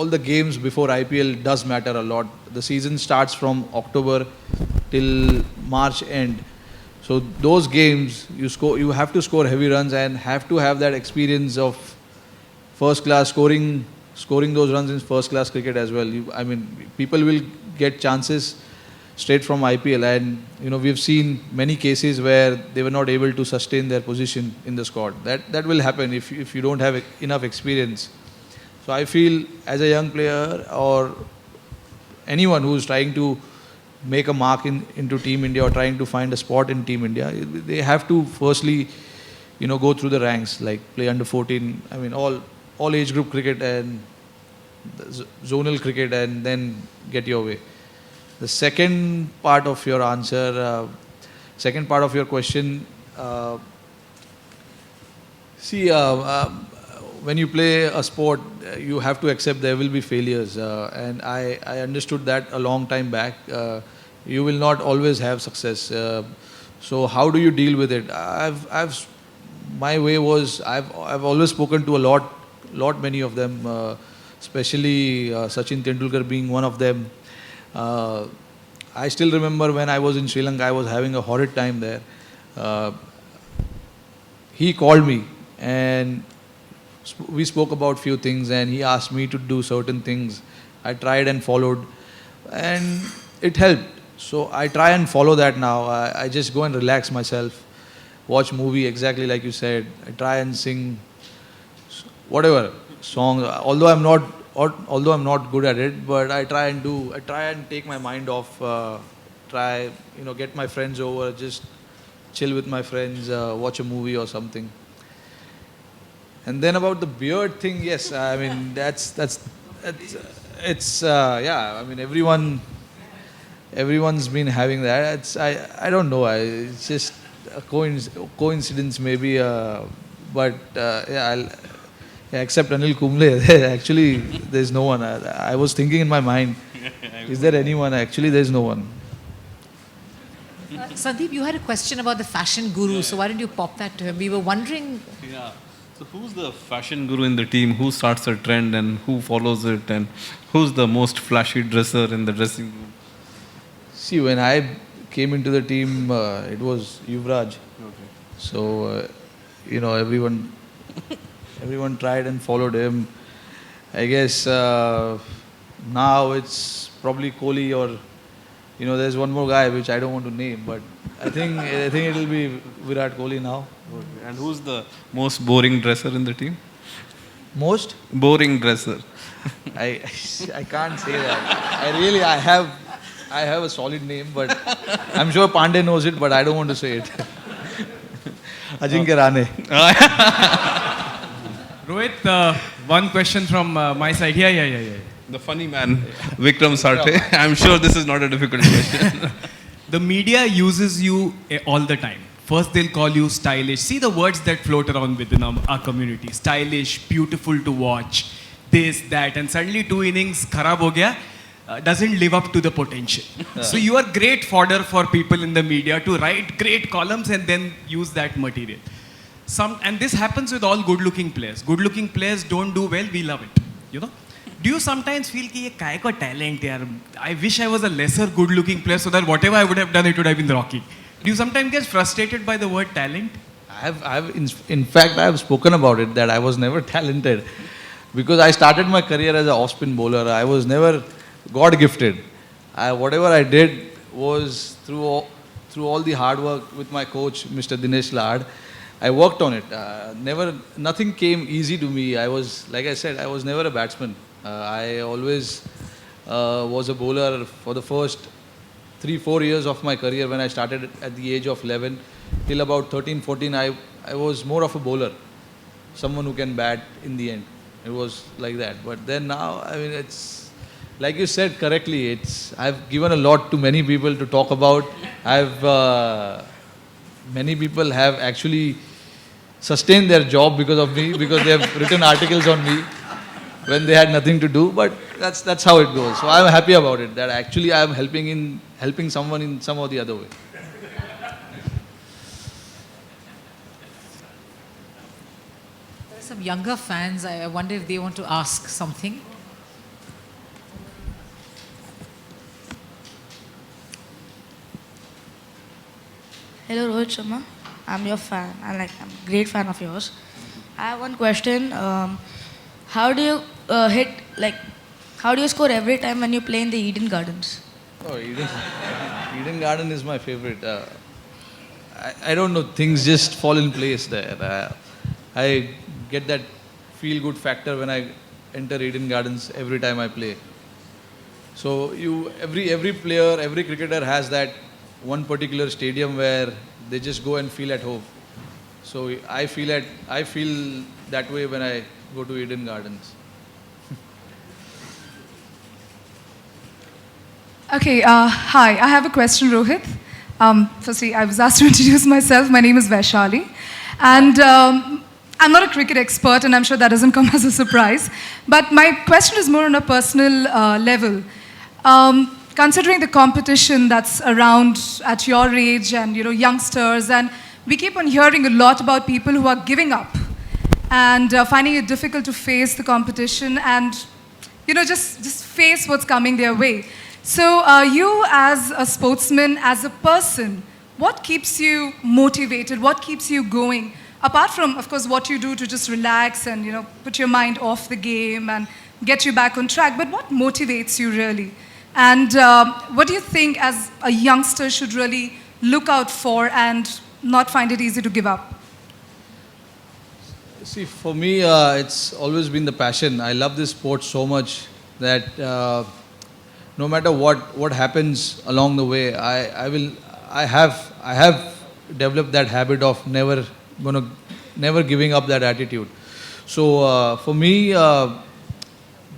the games before IPL does matter a lot. The season starts from October till March end. So those games, you have to score heavy runs and have to have that experience of first class scoring those runs in first class cricket as well. People will get chances straight from IPL, and we've seen many cases where they were not able to sustain their position in the squad. That will happen if you don't have enough experience. So I feel, as a young player or anyone who's trying to make a mark into Team India or trying to find a spot in Team India, they have to firstly go through the ranks, like play under 14, all age group cricket and zonal cricket, and then get your way. The second part of your answer, Second part of your question, see, when you play a sport, you have to accept there will be failures. And I understood that a long time back. You will not always have success. So how do you deal with it? My way was, I've always spoken to many of them, especially Sachin Tendulkar being one of them. I still remember when I was in Sri Lanka, I was having a horrid time there. He called me and we spoke about few things, and he asked me to do certain things. I tried and followed, and it helped. So I try and follow that now. I just go and relax myself, watch movie exactly like you said. I try and sing whatever song, although I'm not good at it, but I try and take my mind off, get my friends over, just chill with my friends, watch a movie or something. And then about the beard thing, yes, I mean I mean everyone's been having that. I don't know, it's just a coincidence maybe, but except Anil Kumble, actually there's no one. I was thinking in my mind, is there anyone? Actually there's no one. Sandeep, you had a question about the fashion guru, so why don't you pop that to him? We were wondering. Yeah. So who's the fashion guru in the team? Who starts a trend and who follows it? And who's the most flashy dresser in the dressing room? See, when I came into the team, it was Yuvraj. Okay. So, everyone tried and followed him. I guess now it's probably Kohli, or there's one more guy which I don't want to name, but I think it'll be Virat Kohli now. Okay. And who's the most boring dresser in the team? Most boring dresser. I can't say that. I have a solid name, but I'm sure Pandey knows it, but I don't want to say it. Ajinkya Rane. Rohit, one question from my side. Yeah. The funny man, Vikram Sarte. I'm sure this is not a difficult question. The media uses you all the time. First, they'll call you stylish. See the words that float around within our community. Stylish, beautiful to watch, this, that. And suddenly 2 innings, kharab ho gaya, doesn't live up to the potential. So you are great fodder for people in the media to write great columns and then use that material. And this happens with all good-looking players. Good-looking players don't do well, we love it. Do you sometimes feel कि ये काय का talent यार? I wish I was a lesser good-looking player so that whatever I would have done, it would have been rocky. Do you sometimes get frustrated by the word talent? In fact, I have spoken about it, that I was never talented, because I started my career as an off-spin bowler. I was never God-gifted. Whatever I did was through all the hard work with my coach, Mr. Dinesh Lad. I worked on it. Nothing came easy to me. Like I said, I was never a batsman. I always was a bowler for the first 3-4 years of my career. When I started at the age of 11 till about 13-14, I was more of a bowler, someone who can bat in the end. It was like that. But then now, I mean, it's like you said correctly, I've given a lot to many people to talk about. Many people have actually sustained their job because of me, because they have written articles on me when they had nothing to do. But that's how it goes. So I'm happy about it, that actually I'm helping someone in some or the other way. There are some younger fans. I wonder if they want to ask something. Hello, Rohit Sharma. I'm your fan. I'm a great fan of yours. I have one question. How do you how do you score every time when you play in the Eden Gardens? Oh, Eden Garden is my favorite. I don't know, things just fall in place there. I get that feel-good factor when I enter Eden Gardens every time I play. So every player, every cricketer has that one particular stadium where they just go and feel at home. So I feel that way when I go to Eden Gardens. Okay, hi. I have a question, Rohit. Firstly, I was asked to introduce myself. My name is Vaishali. And I'm not a cricket expert, and I'm sure that doesn't come as a surprise. But my question is more on a personal level. Considering the competition that's around at your age and youngsters, and we keep on hearing a lot about people who are giving up and finding it difficult to face the competition and just face what's coming their way. So you as a sportsman, as a person, what keeps you motivated? What keeps you going? Apart from, of course, what you do to just relax and put your mind off the game and get you back on track, but what motivates you really? And what do you think as a youngster should really look out for and not find it easy to give up? See, for me, it's always been the passion. I love this sport so much that no matter what happens along the way, I have developed that habit of never giving up that attitude. So for me,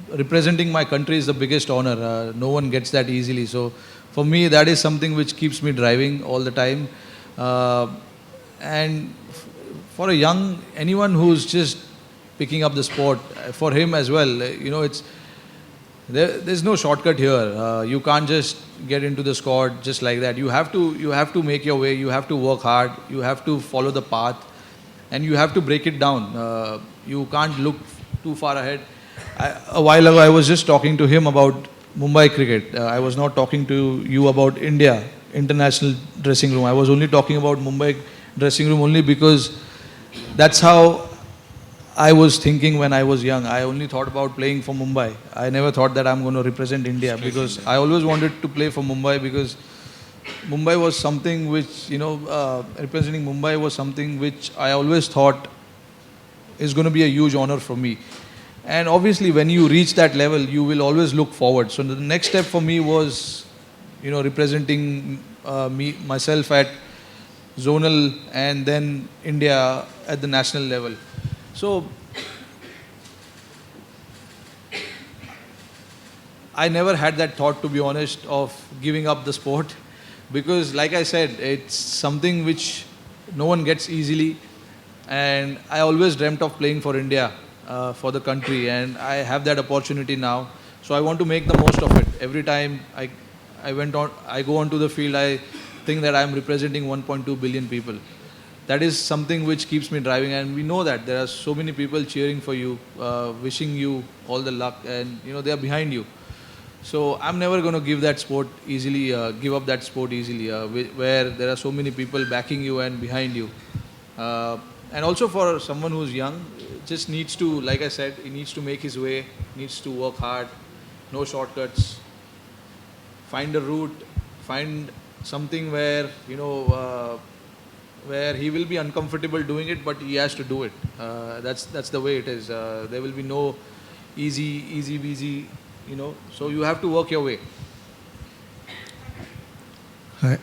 representing my country is the biggest honor. No one gets that easily. So for me, that is something which keeps me driving all the time. And for anyone who's just picking up the sport, for him as well, there's no shortcut here. You can't just get into the squad just like that. You have to make your way. You have to work hard. You have to follow the path, and you have to break it down. You can't look too far ahead. A while ago, I was just talking to him about Mumbai cricket. I was not talking to you about India international dressing room. I was only talking about Mumbai dressing room only because that's how I was thinking when I was young. I only thought about playing for Mumbai. I never thought that I'm going to represent India because I always wanted to play for Mumbai because Mumbai was something which, representing Mumbai was something which I always thought is going to be a huge honor for me. And obviously when you reach that level, you will always look forward. So the next step for me was, representing myself at zonal and then India at the national level. So I never had that thought, to be honest, of giving up the sport because like I said, it's something which no one gets easily, and I always dreamt of playing for India, for the country, and I have that opportunity now. So I want to make the most of it. Every time I go onto the field, I think that I'm representing 1.2 billion people. That is something which keeps me driving, and we know that there are so many people cheering for you, wishing you all the luck, and they are behind you. So I'm never going to give that sport easily, give up that sport easily, where there are so many people backing you and behind you. And also for someone who's young, just needs to, like I said, he needs to make his way, needs to work hard, no shortcuts, find a route, find something where where he will be uncomfortable doing it, but he has to do it. That's the way it is. There will be no easy, so you have to work your way. Hi,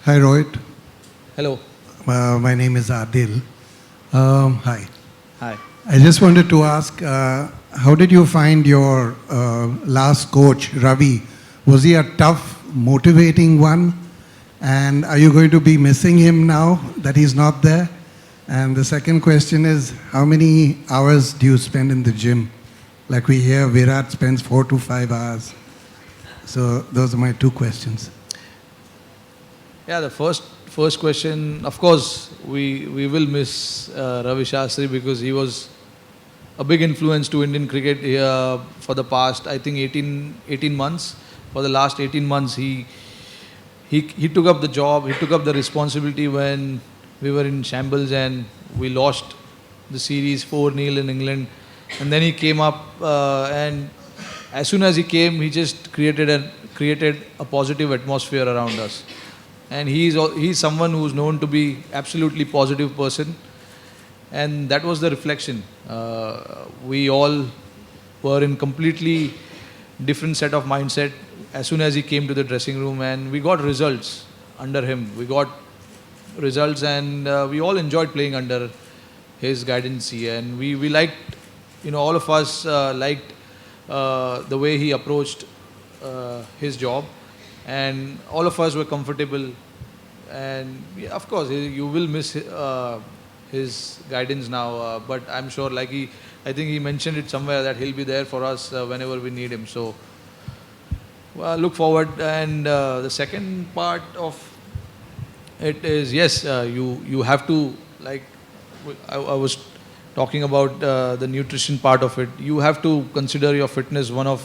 Rohit. Hello. My name is Adil. Hi. Hi. I just wanted to ask, how did you find your last coach, Ravi? Was he a tough, motivating one? And are you going to be missing him now that he's not there? And the second question is, how many hours do you spend in the gym? Like we hear Virat spends 4 to 5 hours. So those are my two questions. Yeah, the first question, of course, we will miss Ravi Shastri because he was a big influence to Indian cricket for the past, I think, 18 months. For the last 18 months, he took up the job, he took up the responsibility when we were in shambles and we lost the series 4-0 in England. And then he came up and as soon as he came, he just created a positive atmosphere around us. And he's someone who's known to be absolutely positive person. And that was the reflection. We all were in completely different set of mindset as soon as he came to the dressing room, and we got results under him. We got results, and we all enjoyed playing under his guidance. And we liked, all of us liked the way he approached his job, and all of us were comfortable And yeah, of course, you will miss his guidance now. But I'm sure, I think he mentioned it somewhere that he'll be there for us whenever we need him. So look forward. And the second part of it is, yes, you have to, like I was talking about the nutrition part of it. You have to consider your fitness one of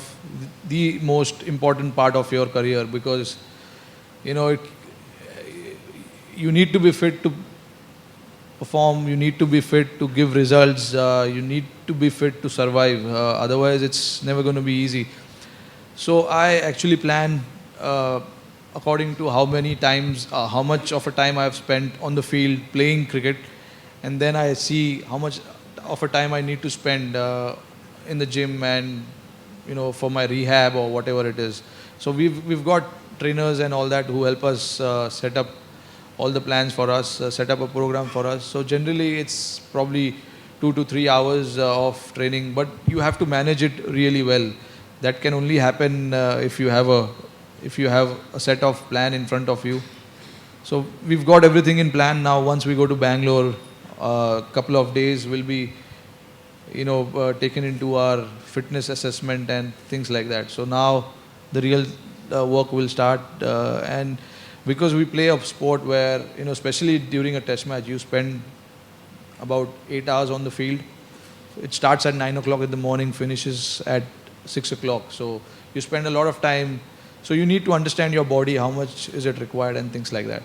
the most important part of your career, because you need to be fit to perform, you need to be fit to give results, you need to be fit to survive. Otherwise, it's never going to be easy. So I actually plan according to how many times, how much of a time I've spent on the field playing cricket, and then I see how much of a time I need to spend in the gym and for my rehab or whatever it is. So we've got trainers and all that who help us set up all the plans for us, set up a program for us. So generally it's probably 2 to 3 hours of training, but you have to manage it really well. That can only happen if you have a set of plan in front of you. So we've got everything in plan now. Once we go to Bangalore, a couple of days will be taken into our fitness assessment and things like that. So now the real work will start, and because we play a sport where especially during a test match, you spend about 8 hours on the field. It starts at 9 o'clock in the morning, finishes at 6 o'clock. So you spend a lot of time. So you need to understand your body, how much is it required and things like that.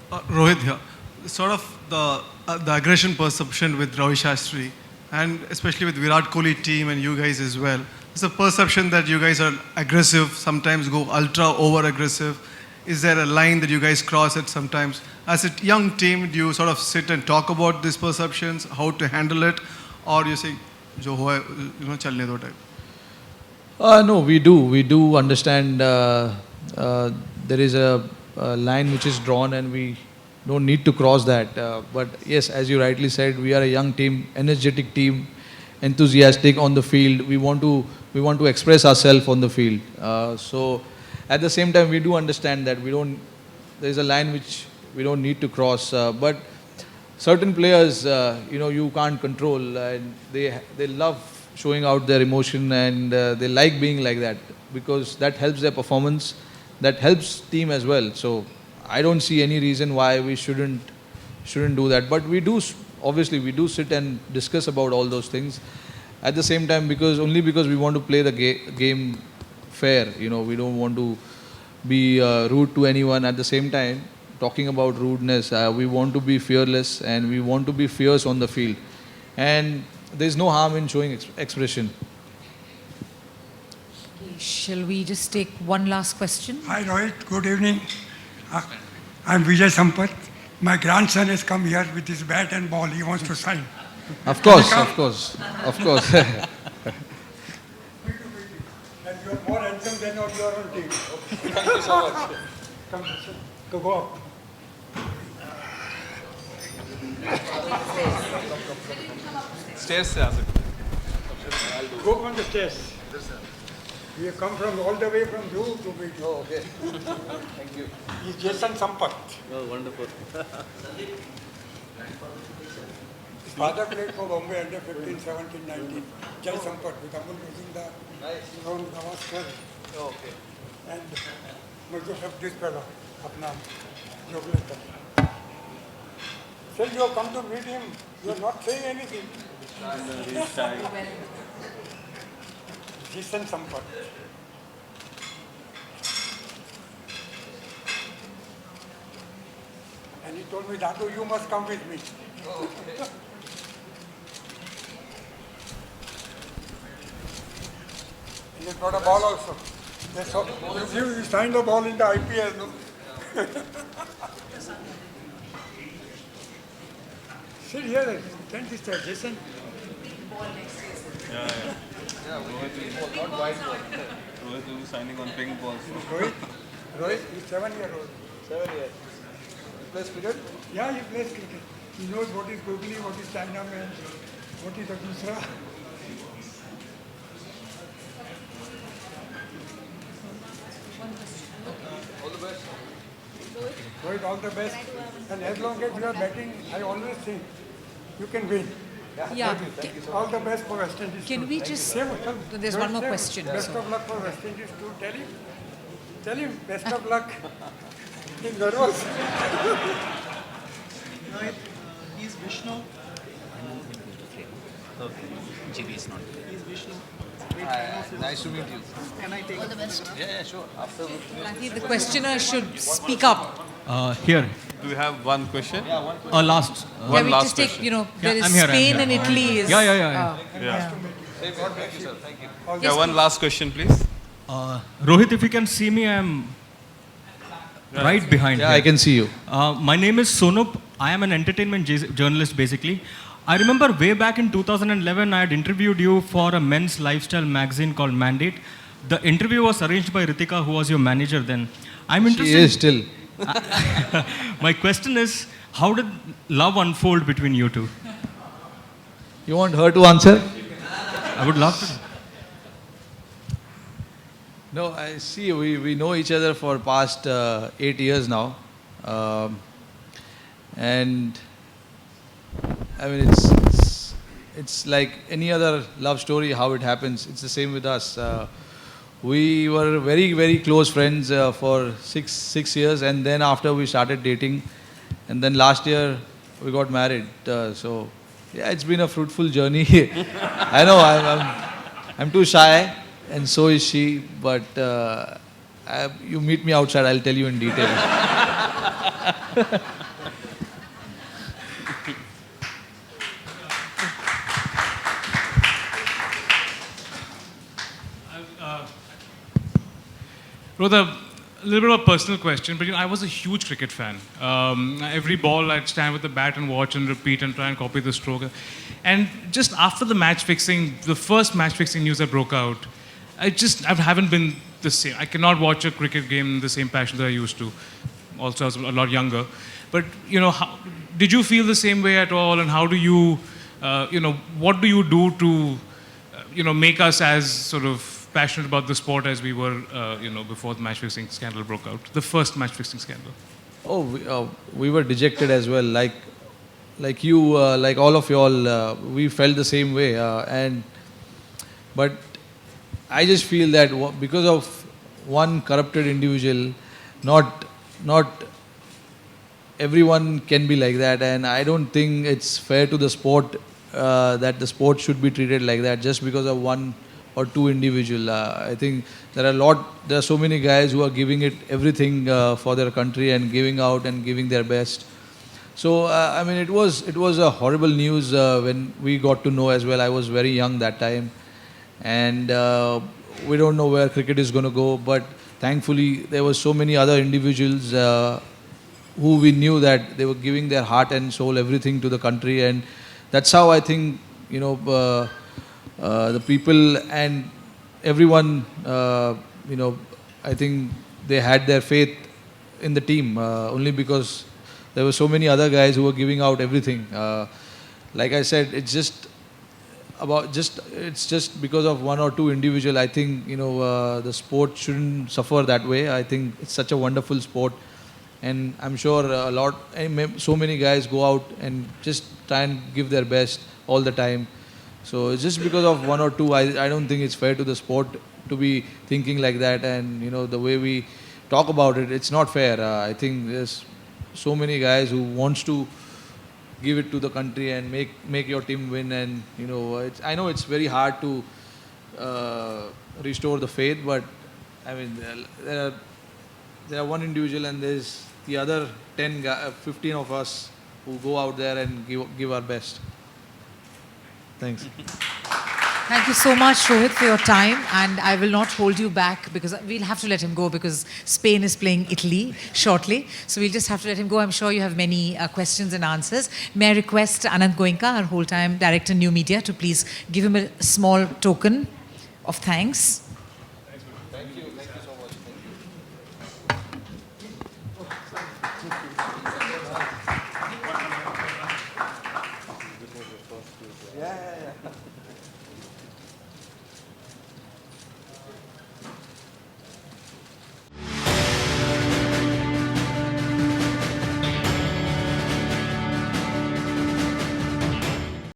Rohit here. Sort of the aggression perception with Ravi Shastri, and especially with Virat Kohli team and you guys as well. It's a perception that you guys are aggressive, sometimes go ultra over aggressive. Is there a line that you guys cross at sometimes? As a young team, do you sort of sit and talk about these perceptions, how to handle it, or you say, "Jo ho hai, chalne do" type? No, we do understand there is a line which is drawn and we don't need to cross that. But yes, as you rightly said, we are a young team, energetic team, enthusiastic on the field. We want to express ourselves on the field. So at the same time, we do understand that there is a line which we don't need to cross. But certain players, you can't control, and they love showing out their emotion, and they like being like that because that helps their performance, that helps team as well. So I don't see any reason why we shouldn't do that. But we do sit and discuss about all those things. At the same time, because we want to play the game fair. We don't want to be rude to anyone. At the same time, talking about rudeness, we want to be fearless and we want to be fierce on the field. And there's no harm in showing expression. Shall we just take one last question? Hi Rohit, good evening. I'm Vijay Sampath. My grandson has come here with his bat and ball. He wants to sign. Of course. And you're more handsome than your own team. Thank you so much. Come, go up. Stairs se aa sakte. Go on the stairs. We have come from all the way from you to meet you. Oh, okay. Thank you. He's Jason Sampath. Oh, wonderful. His father played for Bombay under 15, 17, 19. Jai Sampath with Amul using the from Gavaskar. Oh, okay. And Mujhe have this fellow, Apna Jogletar. Still you have come to meet him. You are not saying anything. He's shy. Jason Sampath. And he told me, Dadu, you must come with me. Oh, okay. And he brought a ball also. That's all. You signed the ball in the IPL, no? Sit here, can't you stay, Jason? Yeah. Rohit Not white. Rohit is signing on pink balls. Rohit, he's 7-year-old. 7 years. He plays cricket? Yeah, he plays cricket. He knows what is googly, what is Chinaman, what is the Dusra. Rohit, all the best. And as long as you are batting, I always think you can win. Yeah. All the best for West Indies. Can too. we just... Same. There's one more question. Best of luck for West Indies too. Tell him best of luck. He's nervous. He's Vishnu. Okay. GB is not. He's Vishnu. Nice to meet you. Can I take All the best. Yeah, sure. After. I think the questioner should speak up. Here. Do you have one question? Yeah, one Last. Can we last just take, question. there is I'm here, I'm Spain here. and Italy is... Yeah. Yeah. Thank you, sir. Thank you. Yeah, one last question, please. Rohit, if you can see me, I'm right behind Yeah, here. I can see you. My name is Sonup. I am an entertainment journalist, basically. I remember way back in 2011, I had interviewed you for a men's lifestyle magazine called Mandate. The interview was arranged by Ritika, who was your manager then. I'm interested. She is still. My question is, how did love unfold between you two? You want her to answer? I would love to. No, I see. We know each other for past 8 years now, and I mean it's like any other love story. How it happens, it's the same with us. We were very close friends for six years, and then after we started dating, and then last year we got married. So yeah, it's been a fruitful journey. I know I'm too shy, and so is she. But you meet me outside, I'll tell you in detail. Rohit, a little bit of a personal question, but I was a huge cricket fan. Every ball I'd stand with the bat and watch and repeat and try and copy the stroke. And just after the match fixing, the first match fixing news that broke out, I haven't been the same. I cannot watch a cricket game in the same passion that I used to. Also, I was a lot younger. But, did you feel the same way at all? And how do you, what do you do to, make us as sort of passionate about the sport as we were, before the match fixing scandal broke out, the first match fixing scandal? Oh, we were dejected as well. Like you, like all of you all, we felt the same way. But I just feel that because of one corrupted individual, not everyone can be like that, and I don't think it's fair to the sport that the sport should be treated like that just because of one or two individual. I think there are so many guys who are giving it everything for their country and giving out and giving their best. So I mean, it was a horrible news when we got to know as well. I was very young that time, and we don't know where cricket is going to go. But thankfully, there were so many other individuals who we knew that they were giving their heart and soul, everything to the country, and that's how I think the people and everyone, I think they had their faith in the team only because there were so many other guys who were giving out everything. Like I said, it's just because of one or two individual. I think the sport shouldn't suffer that way. I think it's such a wonderful sport, and I'm sure so many guys go out and just try and give their best all the time. So it's just because of one or two, I don't think it's fair to the sport to be thinking like that. And the way we talk about it, it's not fair. I think there's so many guys who wants to give it to the country and make your team win. And I know it's very hard to restore the faith, but I mean there are one individual and there's the other 15 of us who go out there and give our best. Thanks. Thank you so much, Rohit, for your time. And I will not hold you back because we'll have to let him go because Spain is playing Italy shortly. So we'll just have to let him go. I'm sure you have many questions and answers. May I request Anand Goenka, our whole-time director, New Media, to please give him a small token of thanks.